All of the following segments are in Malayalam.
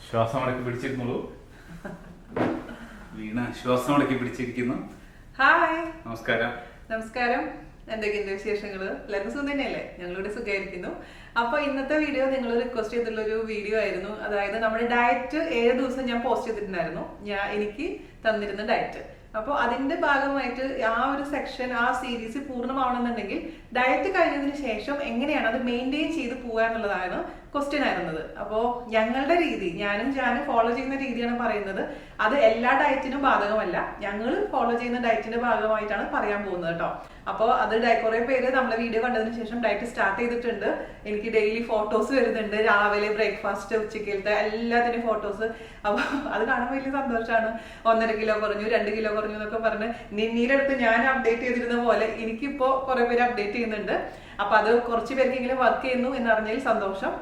ശ്വാസം അടക്കി പിടിച്ചിരുന്നുള്ളൂ. വീണ ശ്വാസം അടക്കി പിടിച്ചിരിക്കുന്നു. ഹായ്, നമസ്കാരം. നമസ്കാരം. എന്തൊക്കെയുണ്ട് വിശേഷങ്ങള്? എല്ലാവർക്കും സുഖം തന്നെയല്ലേ? ഞങ്ങളിവിടെ സുഖമായിരിക്കുന്നു. അപ്പൊ ഇന്നത്തെ വീഡിയോ നിങ്ങൾ റിക്വസ്റ്റ് ചെയ്തിട്ടുള്ള ഒരു വീഡിയോ ആയിരുന്നു. അതായത് നമ്മുടെ ഡയറ്റ് 7 ദിവസം ഞാൻ പോസ്റ്റ് ചെയ്തിട്ടുണ്ടായിരുന്നു. എനിക്ക് തന്നിരുന്ന ഡയറ്റ്. അപ്പോൾ അതിന്റെ ഭാഗമായിട്ട് ആ ഒരു സെക്ഷൻ, ആ സീരീസ് പൂർണ്ണമാവണമെന്നുണ്ടെങ്കിൽ ഡയറ്റ് കഴിഞ്ഞതിന് ശേഷം എങ്ങനെയാണ് അത് മെയിൻറ്റെയിൻ ചെയ്ത് പോവുക എന്നുള്ളതാണ് ക്വസ്റ്റ്യൻ ആയിരുന്നത്. അപ്പോൾ ഞങ്ങളുടെ രീതി, ഞാനും ഫോളോ ചെയ്യുന്ന രീതിയാണ് പറയുന്നത്. അത് എല്ലാ ഡയറ്റിനും ബാധകമല്ല. ഞങ്ങൾ ഫോളോ ചെയ്യുന്ന ഡയറ്റിന്റെ ഭാഗമായിട്ടാണ് പറയാൻ പോകുന്നത് കേട്ടോ. അപ്പോൾ അത് കുറെ പേര് നമ്മളെ വീഡിയോ കണ്ടതിന് ശേഷം ഡയറ്റ് സ്റ്റാർട്ട് ചെയ്തിട്ടുണ്ട്. എനിക്ക് ഡെയിലി ഫോട്ടോസ് വരുന്നുണ്ട്, രാവിലെ ബ്രേക്ക്ഫാസ്റ്റ്, ഉച്ചക്കലത്തെ എല്ലാത്തിനും ഫോട്ടോസ്. അപ്പോൾ അത് കാണാൻ വലിയ സന്തോഷമാണ്. 1.5 കിലോ കുറഞ്ഞു, 2 കിലോ കുറഞ്ഞു എന്നൊക്കെ പറഞ്ഞ് നിന്നീരെടുത്ത് ഞാൻ അപ്ഡേറ്റ് ചെയ്തിരുന്ന പോലെ എനിക്കിപ്പോ കുറെ പേര് അപ്ഡേറ്റ് ചെയ്യുന്നുണ്ട്. അപ്പൊ അത് കുറച്ച് പേർക്കെങ്കിലും വർക്ക് ചെയ്യുന്നു എന്നറിഞ്ഞതിൽ സന്തോഷം.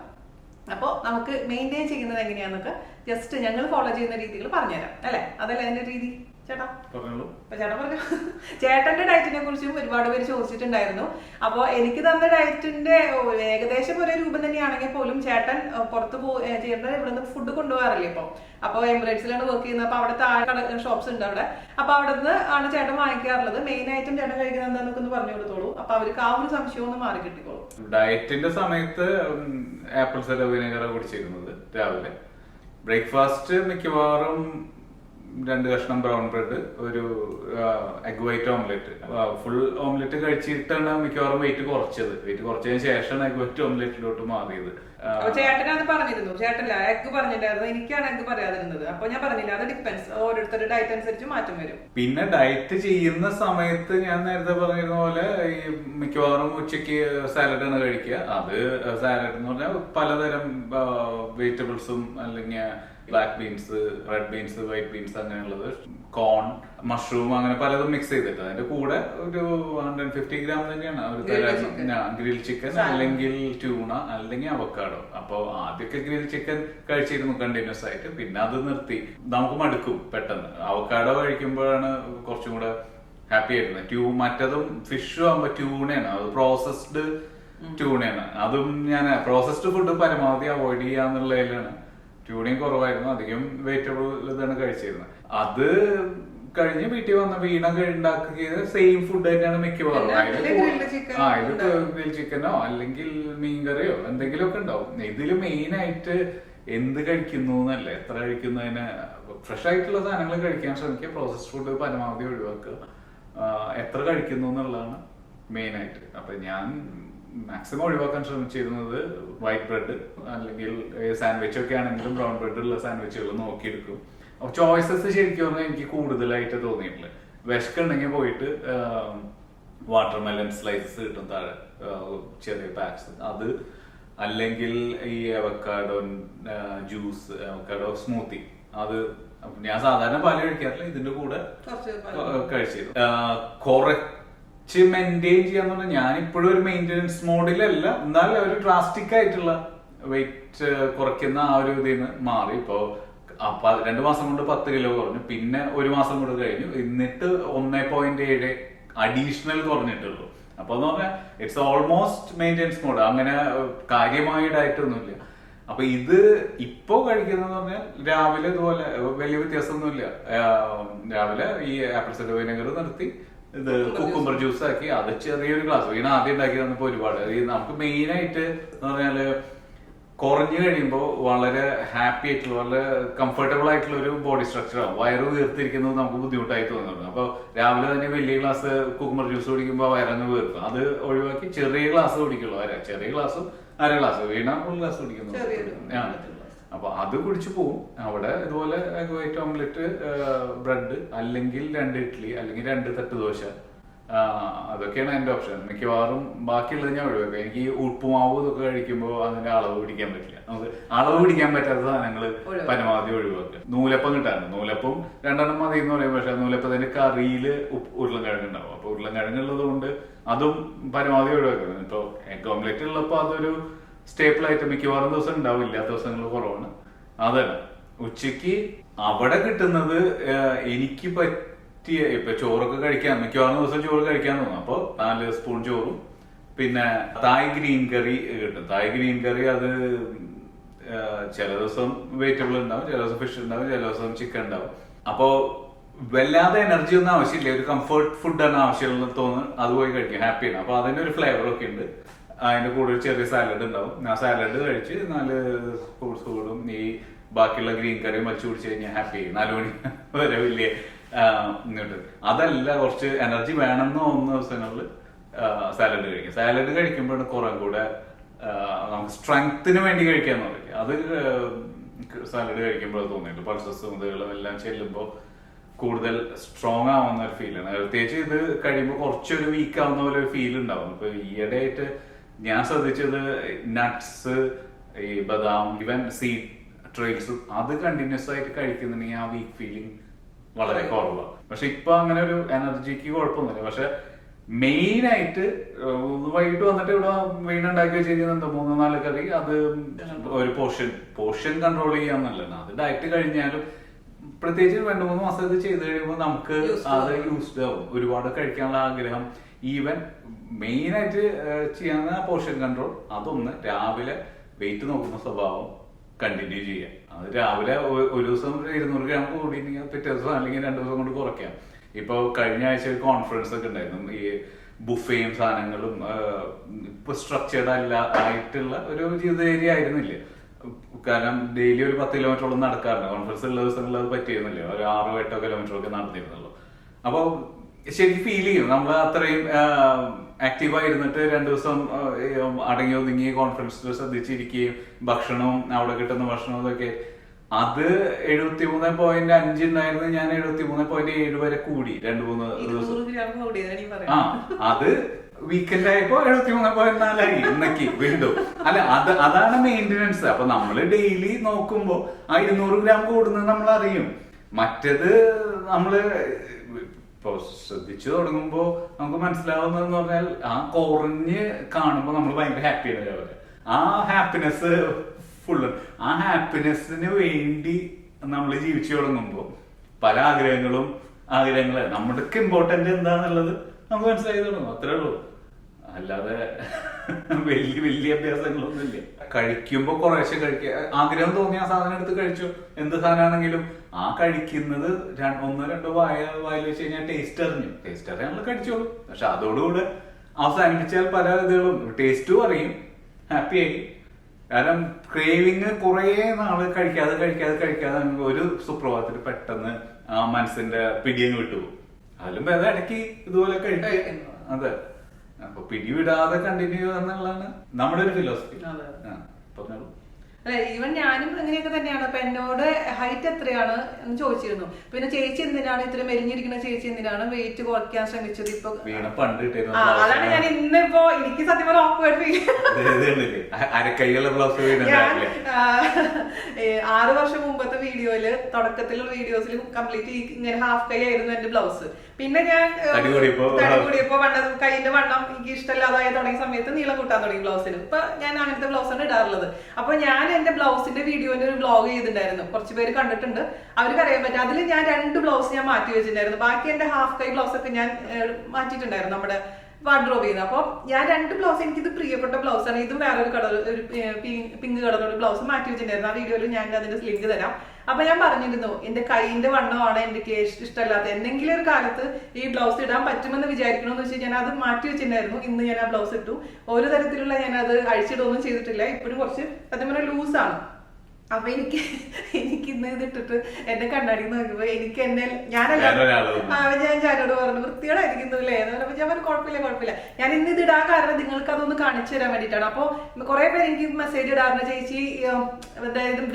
അപ്പോൾ നമുക്ക് മെയിൻറ്റെയിൻ ചെയ്യുന്നത് എങ്ങനെയാന്നൊക്കെ ജസ്റ്റ് ഞങ്ങൾ ഫോളോ ചെയ്യുന്ന രീതികൾ പറഞ്ഞുതരാം അല്ലെ? അതല്ലേ അതിന്റെ രീതി ചേട്ടാ? ചേട്ടാ പറഞ്ഞു. ചേട്ടന്റെ ഡയറ്റിനെ കുറിച്ചും ഒരുപാട് പേര് ചോദിച്ചിട്ടുണ്ടായിരുന്നു. അപ്പോൾ എനിക്ക് തന്ന ഡയറ്റിന്റെ ഏകദേശം ഒരേ രൂപം തന്നെയാണെങ്കിൽ പോലും ചേട്ടൻ പുറത്ത് ചേട്ടൻ ഇവിടുന്ന് ഫുഡ് കൊണ്ടുപോകാറില്ലേ ഇപ്പൊ? അപ്പൊ എമിറേറ്റ്സിലാണ് വർക്ക് ചെയ്യുന്നത്. അപ്പൊ അവിടെ താഴെ ഷോപ്സ് ഉണ്ട് അവിടെ. അപ്പൊ അവിടെ നിന്ന് ആണ് ചേട്ടൻ വാങ്ങിക്കാറുള്ളത്. മെയിൻ ആയിട്ടും ചേട്ടൻ കഴിക്കുന്നത് എന്താന്നൊക്കെ ഒന്ന് പറഞ്ഞു കൊടുത്തോളൂ. അപ്പൊ അവർക്ക് ആ ഒരു സംശയം ഒന്ന് മാറി കിട്ടിക്കോളൂ. ഡയറ്റിന്റെ സമയത്ത് ആപ്പിൾ സൈഡർ വിനെഗർ കുടിച്ചിരുന്നത് രാവിലെ. ബ്രേക്ക്ഫാസ്റ്റ് മിക്കവാറും 2 കഷ്ണം ബ്രൗൺ ബ്രെഡ്, ഒരു egg white omelette. Full omelette കഴിച്ചിട്ടാണ് മിക്കവാറും വെയിറ്റ് കുറച്ചത്. വെയിറ്റ് കുറച്ചതിന് ശേഷമാണ് എഗ് വൈറ്റ് ഓംലെറ്റിലോട്ട് മാറിയത്. ചേട്ടൻ അത് പറഞ്ഞിരുന്നു. ചേട്ടല്ല എഗ് പറഞ്ഞിട്ടായിരുന്നു, എനിക്കാണ് എഗ് പറയാതിരുന്നത്. അപ്പൊ ഞാൻ പറഞ്ഞില്ല, അത് ഡിപ്പെൻസ്, ഓരോരുത്തരുടെ ഡയറ്റ് അനുസരിച്ച് മാറ്റം വരും. പിന്നെ ഡയറ്റ് ചെയ്യുന്ന സമയത്ത് ഞാൻ നേരത്തെ പറഞ്ഞിരുന്ന പോലെ ഈ മിക്കവാറും ഉച്ചയ്ക്ക് സാലഡാണ് കഴിക്കുക. അത് സാലഡ് എന്ന് പറഞ്ഞാൽ പലതരം വെജിറ്റബിൾസും അല്ലെങ്കിൽ black beans, red beans, white beans, അങ്ങനെയുള്ളത്, കോൺ, മഷ്റൂം, അങ്ങനെ പലതും മിക്സ് ചെയ്തിട്ട് അതിന്റെ കൂടെ ഒരു 150 ഗ്രാം തന്നെയാണ് ഗ്രിൽ ചിക്കൻ, അല്ലെങ്കിൽ ട്യൂണ, അല്ലെങ്കിൽ അവക്കാഡോ. അപ്പൊ ആദ്യമൊക്കെ ഗ്രിൽ ചിക്കൻ കഴിച്ചിരുന്നു കണ്ടിന്യൂസ് ആയിട്ട്. പിന്നെ അത് നിർത്തി. നമുക്ക് മടുക്കും പെട്ടെന്ന്. അവക്കാഡോ കഴിക്കുമ്പോഴാണ് കുറച്ചും കൂടെ ഹാപ്പി ആയിരുന്നത്. മറ്റതും ഫിഷും ആകുമ്പോ ട്യൂണയാണ്, അത് പ്രോസസ്ഡ് ട്യൂണയാണ്. അതും ഞാൻ പ്രോസസ്ഡ് ഫുഡ് പരമാവധി അവോയ്ഡ് ചെയ്യാന്നുള്ളതിലാണ്. ട്യൂണിങ് കുറവായിരുന്നു, അധികം വെജിറ്റബിൾ ഇതാണ് കഴിച്ചിരുന്നത്. അത് കഴിഞ്ഞ് വീട്ടിൽ വന്ന വീണ ഉണ്ടാക്കിയത് സെയിം ഫുഡ് തന്നെയാണ് മിക്കവാറും. ഇത് ഗ്രിൽ ചിക്കനോ അല്ലെങ്കിൽ മീൻകറിയോ എന്തെങ്കിലും ഒക്കെ ഉണ്ടാവും. ഇതില് മെയിൻ ആയിട്ട് എന്ത് കഴിക്കുന്നു എന്നല്ല, എത്ര കഴിക്കുന്നതിന്. ഫ്രഷ് ആയിട്ടുള്ള സാധനങ്ങൾ കഴിക്കാൻ ശ്രമിക്കുക, പ്രോസസ്ഡ് ഫുഡ് പരമാവധി ഒഴിവാക്കുക, എത്ര കഴിക്കുന്നു എന്നുള്ളതാണ് മെയിൻ ആയിട്ട്. അപ്പൊ ഞാൻ മാക്സിമം ഒഴിവാക്കാൻ ശ്രമിച്ചിരുന്നത് വൈറ്റ് ബ്രെഡ്, അല്ലെങ്കിൽ സാൻഡ്വിച്ച് ഒക്കെ ആണെങ്കിലും ബ്രൗൺ ബ്രെഡ് ഉള്ള സാൻഡ്വിച്ചുകൾ നോക്കിയെടുക്കും. ചോയ്സസ് ശരിക്കും പറഞ്ഞാൽ എനിക്ക് കൂടുതലായിട്ട് തോന്നിയിട്ടില്ല. വിശക്കുണ്ടെങ്കിൽ പോയിട്ട് വാട്ടർമെലൺ സ്ലൈസസ് കിട്ടും താഴെ, ചെറിയ പാക്സ്, അത്, അല്ലെങ്കിൽ ഈ അവക്കാഡോ ജ്യൂസ്, അവക്കാഡോ സ്മൂത്തി, അത് ഞാൻ സാധാരണ പാല് കഴിക്കാറില്ല, ഇതിന്റെ കൂടെ കഴിച്ചിരുന്നു. മെയിൻറ്റെയിൻ ചെയ്യാന്ന് പറഞ്ഞാൽ ഞാൻ ഇപ്പോഴും ഒരു മെയിൻ്റെനൻസ് മോഡിലല്ല, എന്നാൽ ഒരു ഡ്രാസ്റ്റിക് ആയിട്ടുള്ള വെയിറ്റ് കുറയ്ക്കുന്ന ആ ഒരു ഇതിൽ നിന്ന് മാറി. ഇപ്പോ 2 മാസം കൊണ്ട് 10 കിലോ കുറഞ്ഞു. പിന്നെ 1 മാസം കൊണ്ട് കഴിഞ്ഞു. എന്നിട്ട് 1.7 അഡീഷണൽ കുറഞ്ഞിട്ടുള്ളൂ. അപ്പൊ എന്ന് പറഞ്ഞാൽ ഇറ്റ്സ് ഓൾമോസ്റ്റ് മെയിൻ്റെനൻസ് മോഡ്. അങ്ങനെ കാര്യമായ ഡയറ്റ് ഒന്നുമില്ല. അപ്പൊ ഇത് ഇപ്പോ കഴിക്കുന്നതെന്ന് പറഞ്ഞാൽ രാവിലെ ഇതുപോലെ വലിയ വ്യത്യാസമൊന്നുമില്ല. രാവിലെ ഈ ആപ്പിൾ സൈഡർ വിനെഗർ നിർത്തി ഇത് കുക്കുംബർ ജ്യൂസ് ആക്കി, അത് ചെറിയൊരു ഗ്ലാസ്. വീണ ആദ്യം ഉണ്ടാക്കി തന്നപ്പോ ഒരുപാട്. നമുക്ക് മെയിൻ ആയിട്ട് എന്ന് പറഞ്ഞാല് കുറഞ്ഞു കഴിയുമ്പോൾ വളരെ ഹാപ്പി ആയിട്ടുള്ള, വളരെ കംഫർട്ടബിൾ ആയിട്ടുള്ള ഒരു ബോഡി സ്ട്രക്ചർ ആവും. വയറ് വീർത്തിരിക്കുന്നത് നമുക്ക് ബുദ്ധിമുട്ടായി തോന്നുന്നുണ്ട്. അപ്പൊ രാവിലെ തന്നെ വലിയ ഗ്ലാസ് കുക്കുംബർ ജ്യൂസ് കുടിക്കുമ്പോൾ വയറങ്ങ് വീർക്കും. അത് ഒഴിവാക്കി ചെറിയ ഗ്ലാസ് കുടിക്കുള്ളൂ. ചെറിയ ഗ്ലാസും അര ഗ്ലാസ്, വീണ ഫുൾ ഗ്ലാസ് കുടിക്കുന്നു. അപ്പൊ അത് കുടിച്ചു പോവും. അവിടെ ഇതുപോലെ എഗ് വൈറ്റ് ഓംലെറ്റ്, ബ്രെഡ്, അല്ലെങ്കിൽ 2 ഇഡ്ഡലി, അല്ലെങ്കിൽ 2 തട്ട് ദോശ, അതൊക്കെയാണ് എന്റെ ഓപ്ഷൻ. മിക്കവാറും ബാക്കിയുള്ളത് ഞാൻ ഒഴിവാക്കുക. എനിക്ക് ഈ ഉപ്പുമാവ് ഇതൊക്കെ കഴിക്കുമ്പോൾ അതിന്റെ അളവ് പിടിക്കാൻ പറ്റില്ല. നമുക്ക് അളവ് പിടിക്കാൻ പറ്റാത്ത സാധനങ്ങൾ പരമാവധി ഒഴിവാക്കുക. നൂലപ്പം കിട്ടാറുണ്ട്. നൂലപ്പം 2 മതി എന്ന് പറയും. പക്ഷെ നൂലപ്പത്തിന്റെ കറിയില് ഉരുളൻകിഴങ്ങ് ഉണ്ടാവും. അപ്പൊ ഉരുളൻകിഴങ്ങ് ഉള്ളത് കൊണ്ട് അതും പരമാവധി ഒഴിവാക്കുന്നത്. ഇപ്പൊ എഗ് ഓംലെറ്റ് ഉള്ളപ്പോ അതൊരു സ്റ്റേപ്പിൾ ആയിട്ട് മിക്കവാറും ദിവസം ഉണ്ടാവും, ഇല്ലാത്ത ദിവസങ്ങൾ കുറവാണ്. അതാണ് ഉച്ചക്ക് അവിടെ കിട്ടുന്നത്. എനിക്ക് പറ്റിയ ഇപ്പൊ ചോറൊക്കെ കഴിക്കാൻ മിക്കവാറും ദിവസം ചോറ് കഴിക്കാൻ തോന്നും. അപ്പൊ 4 സ്പൂൺ ചോറും പിന്നെ തായ് ഗ്രീൻ കറി കിട്ടും. തായ് ഗ്രീൻ കറി അത് ചില ദിവസം വെജിറ്റബിൾ ഉണ്ടാവും, ചില ദിവസം ഫിഷ് ഉണ്ടാവും, ചില ദിവസം ചിക്കൻ ഉണ്ടാവും. അപ്പോ വല്ലാതെ എനർജി ഒന്നും ആവശ്യമില്ല, ഒരു കംഫർട്ട് ഫുഡാണ് ആവശ്യമുള്ള തോന്നുന്നു, അത് പോയി കഴിക്കും, ഹാപ്പിയാണ്. അപ്പൊ അതിന്റെ ഒരു ഫ്ലേവർ ഒക്കെ ഉണ്ട്. അതിന്റെ കൂടെ ഒരു ചെറിയ സാലഡ് ഉണ്ടാവും. ആ സാലഡ് കഴിച്ച് 4 ഫ്രൂട്ട്സ് കൂടും, ഈ ബാക്കിയുള്ള ഗ്രീൻ കറിയും വലിച്ചു കുടിച്ച് കഴിഞ്ഞാൽ ഹാപ്പി ആയി. 4 മണി വരെ വലിയ അതല്ല, കുറച്ച് എനർജി വേണമെന്ന് തോന്നുന്ന ദിവസങ്ങളിൽ സാലഡ് കഴിക്കും. സാലഡ് കഴിക്കുമ്പോഴാണ് കുറെ കൂടെ നമുക്ക് സ്ട്രെങ്ത്തിന് വേണ്ടി കഴിക്കാന്ന് പറയും. അത് സാലഡ് കഴിക്കുമ്പോൾ തോന്നിയിട്ട് പൾസസ് മുതലും എല്ലാം ചെല്ലുമ്പോൾ കൂടുതൽ സ്ട്രോങ് ആവുന്ന ഒരു ഫീലാണ്. പ്രത്യേകിച്ച് ഇത് കഴിയുമ്പോൾ കുറച്ചൊരു വീക്ക് ആവുന്ന പോലെ ഒരു ഫീൽ ഉണ്ടാവും. ഇപ്പൊ ഈയിടെ ആയിട്ട് ഞാൻ ശ്രദ്ധിച്ചത് നട്ട്സ്, ഈ ബദാം, ഈവൻ സീഡ് ട്രെയിൽസ് അത് കണ്ടിന്യൂസ് ആയിട്ട് കഴിക്കുന്നുണ്ടെങ്കിൽ ആ വീക്ക് ഫീലിംഗ് വളരെ കുറവാണ്. പക്ഷെ ഇപ്പൊ അങ്ങനെ ഒരു എനർജിക്ക് കുഴപ്പമൊന്നുമില്ല. പക്ഷെ മെയിൻ ആയിട്ട് വൈകിട്ട് വന്നിട്ട് ഇവിടെ വീണ്ടുണ്ടാക്കി വെച്ച് കഴിഞ്ഞാൽ 3-4 കറി, അത് ഒരു പോർഷൻ കൺട്രോൾ ചെയ്യാന്നല്ല, അത് ഡയറ്റ് കഴിഞ്ഞാലും പ്രത്യേകിച്ച് 2-3 മാസം ഇത് ചെയ്ത് കഴിയുമ്പോൾ നമുക്ക് അത് യൂസ്ഡ് ആവും. ഒരുപാട് കഴിക്കാനുള്ള ആഗ്രഹം. ഈവൻ മെയിൻ ആയിട്ട് ചെയ്യാവുന്ന പോർഷൻ കൺട്രോൾ, അതൊന്ന് രാവിലെ വെയിറ്റ് നോക്കുന്ന സ്വഭാവം കണ്ടിന്യൂ ചെയ്യാം. അത് രാവിലെ ഒരു ദിവസം 200 ഗ്രാം കൂടിയിട്ടുണ്ടെങ്കിൽ പിറ്റേ ദിവസം അല്ലെങ്കിൽ 2 ദിവസം കൊണ്ട് കുറയ്ക്കാം. ഇപ്പൊ കഴിഞ്ഞ ആഴ്ച ഒരു കോൺഫറൻസ് ഒക്കെ ഉണ്ടായിരുന്നു, ഈ ബുഫേയും സാധനങ്ങളും ഇപ്പൊ സ്ട്രക്ചേർഡ് ആയിട്ടുള്ള ഒരു ജീവിതചര്യ ആയിരുന്നില്ല. കാരണം ഡെയിലി ഒരു 10 കിലോമീറ്ററോളം നടക്കാറുണ്ട്. കോൺഫറൻസ് ഉള്ള ദിവസങ്ങളിൽ അത് പറ്റിയിരുന്നില്ല, ഒരു 6-8 കിലോമീറ്റർ ഒക്കെ നടന്നിരുന്നുള്ളൂ. അപ്പൊ ശരിക്കും ഫീൽ ചെയ്യും നമ്മൾ അത്രയും ആക്റ്റീവായിരുന്നിട്ട് 2 ദിവസം അടങ്ങി ഒതുങ്ങി കോൺഫറൻസിൽ ശ്രദ്ധിച്ചിരിക്കുകയും ഭക്ഷണവും അവിടെ കിട്ടുന്ന ഭക്ഷണവും ഇതൊക്കെ. അത് 73.5 ഉണ്ടായിരുന്നു, ഞാൻ 73.7 വരെ കൂടി 2-3 ദിവസം. അത് വീക്കെൻഡ് ആയപ്പോ 73.4 ഇന്നേക്ക് വീണ്ടും. അല്ല, അതാണ് മെയിൻ്റെനൻസ്. അപ്പൊ നമ്മള് ഡെയിലി നോക്കുമ്പോ ആ 200 ഗ്രാം കൂടുന്നത് നമ്മൾ അറിയും. മറ്റേത് നമ്മള് ഇപ്പൊ ശ്രദ്ധിച്ചു തുടങ്ങുമ്പോ നമുക്ക് മനസ്സിലാവുന്നതെന്ന് പറഞ്ഞാൽ ആ കുറഞ്ഞ് കാണുമ്പോ നമ്മൾ ഭയങ്കര ഹാപ്പിയാണ് രാവിലെ. ആ ഹാപ്പിനെസ് ഫുള്ള്, ആ ഹാപ്പിനെസ്സിന് വേണ്ടി നമ്മൾ ജീവിച്ചു തുടങ്ങുമ്പോ പല ആഗ്രഹങ്ങളെ നമ്മൾക്ക് ഇമ്പോർട്ടന്റ് എന്താന്നുള്ളത് നമുക്ക് മനസ്സിലായി തുടങ്ങും. അത്രേ ഉള്ളൂ. അല്ലാതെ വലിയ അഭ്യാസങ്ങളൊന്നുമില്ല. കഴിക്കുമ്പോ കുറേശ്ശെ കഴിക്കുക, ആഗ്രഹം തോന്നിയ ആ സാധനം എടുത്ത് കഴിച്ചു. എന്ത് സാധനമാണെങ്കിലും ആ കഴിക്കുന്നത് 1-2 വായിൽ വെച്ച് കഴിഞ്ഞാൽ ടേസ്റ്റ് അറിയാനുള്ള കഴിച്ചോളൂ. പക്ഷെ അതോടുകൂടെ അവസാനിപ്പിച്ചാൽ പല ഇതുകളും ടേസ്റ്റും അറിയും, ഹാപ്പി ആയി. കാരണം ക്രേവിങ് കുറെ നാള് കഴിക്കാതെ ഒരു സുപ്രഭാതത്തിൽ പെട്ടെന്ന് ആ മനസ്സിന്റെ പിടിയങ്ങ് വിട്ടുപോകും. അതിലും ഭേദം ഇടയ്ക്ക് ഇതുപോലെ കഴിക്കുക. അതെ, അപ്പൊ പിടിവിടാതെ കണ്ടിന്യൂ എന്നുള്ളതാണ് നമ്മുടെ ഒരു ഫിലോസഫി. പറഞ്ഞോളൂ. അല്ലെ, ഈവൻ ഞാനും അങ്ങനെയൊക്കെ തന്നെയാണ്. അപ്പൊ എന്നോട് ഹൈറ്റ് എത്രയാണ് എന്ന് ചോദിച്ചിരുന്നു. പിന്നെ ചേച്ചി എന്തിനാണ് ഇത്ര മെലിഞ്ഞിരിക്കുന്ന, ചേച്ചി എന്തിനാണ് വെയിറ്റ് കുറയ്ക്കാൻ ശ്രമിച്ചത്? ഇപ്പൊ അതാണ് ഞാൻ ഇന്നിപ്പോ എനിക്ക് സത്യം പറഞ്ഞ ഓക്വേർഡ് ഫീൽ. 6 വർഷം മുമ്പത്തെ വീഡിയോയില്, തുടക്കത്തിലുള്ള വീഡിയോസിൽ കംപ്ലീറ്റ് ഇങ്ങനെ ഹാഫ് കൈ ആയിരുന്നു എന്റെ ബ്ലൗസ്. പിന്നെ ഞാൻ തടി കൂടിയപ്പോ കൈന്റെ വണ്ണം എനിക്ക് ഇഷ്ടമല്ലാതായി തുടങ്ങിയ സമയത്ത് നീളം കൂട്ടാൻ തുടങ്ങി ബ്ലൗസിന്. ഇപ്പൊ ഞാൻ അങ്ങനത്തെ ബ്ലൗസാണ് ഇടാറുള്ളത്. അപ്പൊ ഞാൻ എന്റെ ബ്ലൗസിന്റെ വീഡിയോന്റെ ഒരു വ്ലോഗ് ചെയ്തിട്ടുണ്ടായിരുന്നു, കുറച്ച് പേര് കണ്ടിട്ടുണ്ട്, അവർക്ക് അറിയാൻ പറ്റും. അതിൽ ഞാൻ 2 ബ്ലൗസ് ഞാൻ മാറ്റി വെച്ചിട്ടുണ്ടായിരുന്നു. ബാക്കി എന്റെ ഹാഫ് കൈ ബ്ലൗസ് ഒക്കെ ഞാൻ മാറ്റിയിട്ടുണ്ടായിരുന്നു നമ്മുടെ വാർഡ്രോബ് ചെയ്യുന്നത്. അപ്പൊ ഞാൻ 2 ബ്ലൗസ്, എനിക്കിത് പ്രിയപ്പെട്ട ബ്ലൗസ് ആണ്. ഇതും വേറൊരു കളർ, ഒരു പിങ്ക് കളറുള്ള ബ്ലൗസ് മാറ്റി വെച്ചിട്ടുണ്ടായിരുന്നു. ആ വീഡിയോയിൽ ഞാൻ അതിന്റെ ലിങ്ക് തരാം. അപ്പൊ ഞാൻ പറഞ്ഞിരുന്നു എന്റെ കൈന്റെ വണ്ണമാണ് എനിക്ക് ഇഷ്ടമല്ലാത്ത. എന്തെങ്കിലും ഒരു കാലത്ത് ഈ ബ്ലൗസ് ഇടാൻ പറ്റുമെന്ന് വിചാരിക്കണമെന്ന് വെച്ചാൽ ഞാൻ അത് മാറ്റി വെച്ചിട്ടുണ്ടായിരുന്നു. ഇന്ന് ഞാൻ ആ ബ്ലൗസ് ഇട്ടു. ഒരു തരത്തിലുള്ള ഞാൻ അത് അഴിച്ചിടൊന്നും ചെയ്തിട്ടില്ല. ഇപ്പോഴും കുറച്ച് സത്യം പറഞ്ഞാൽ ലൂസാണ്. അപ്പൊ എനിക്ക് ഇന്ന് ഇതിട്ടിട്ട് എന്റെ കണ്ണാടി നോക്കിയപ്പോ എനിക്ക് എന്നെ ഞാൻ ചാരോട് പറഞ്ഞു വൃത്തിയോടായിരിക്കുന്നില്ലേ എന്ന് പറഞ്ഞപ്പോ ഞാൻ പറഞ്ഞു കുഴപ്പമില്ല, ഞാൻ ഇന്ന് ഇത് ഇടാൻ കാരണം നിങ്ങൾക്ക് അതൊന്ന് കാണിച്ചു തരാൻ വേണ്ടിയിട്ടാണ്. അപ്പൊ കുറെ പേര് എനിക്ക് മെസ്സേജ് ഇടാറുണ്ട്, ചേച്ചി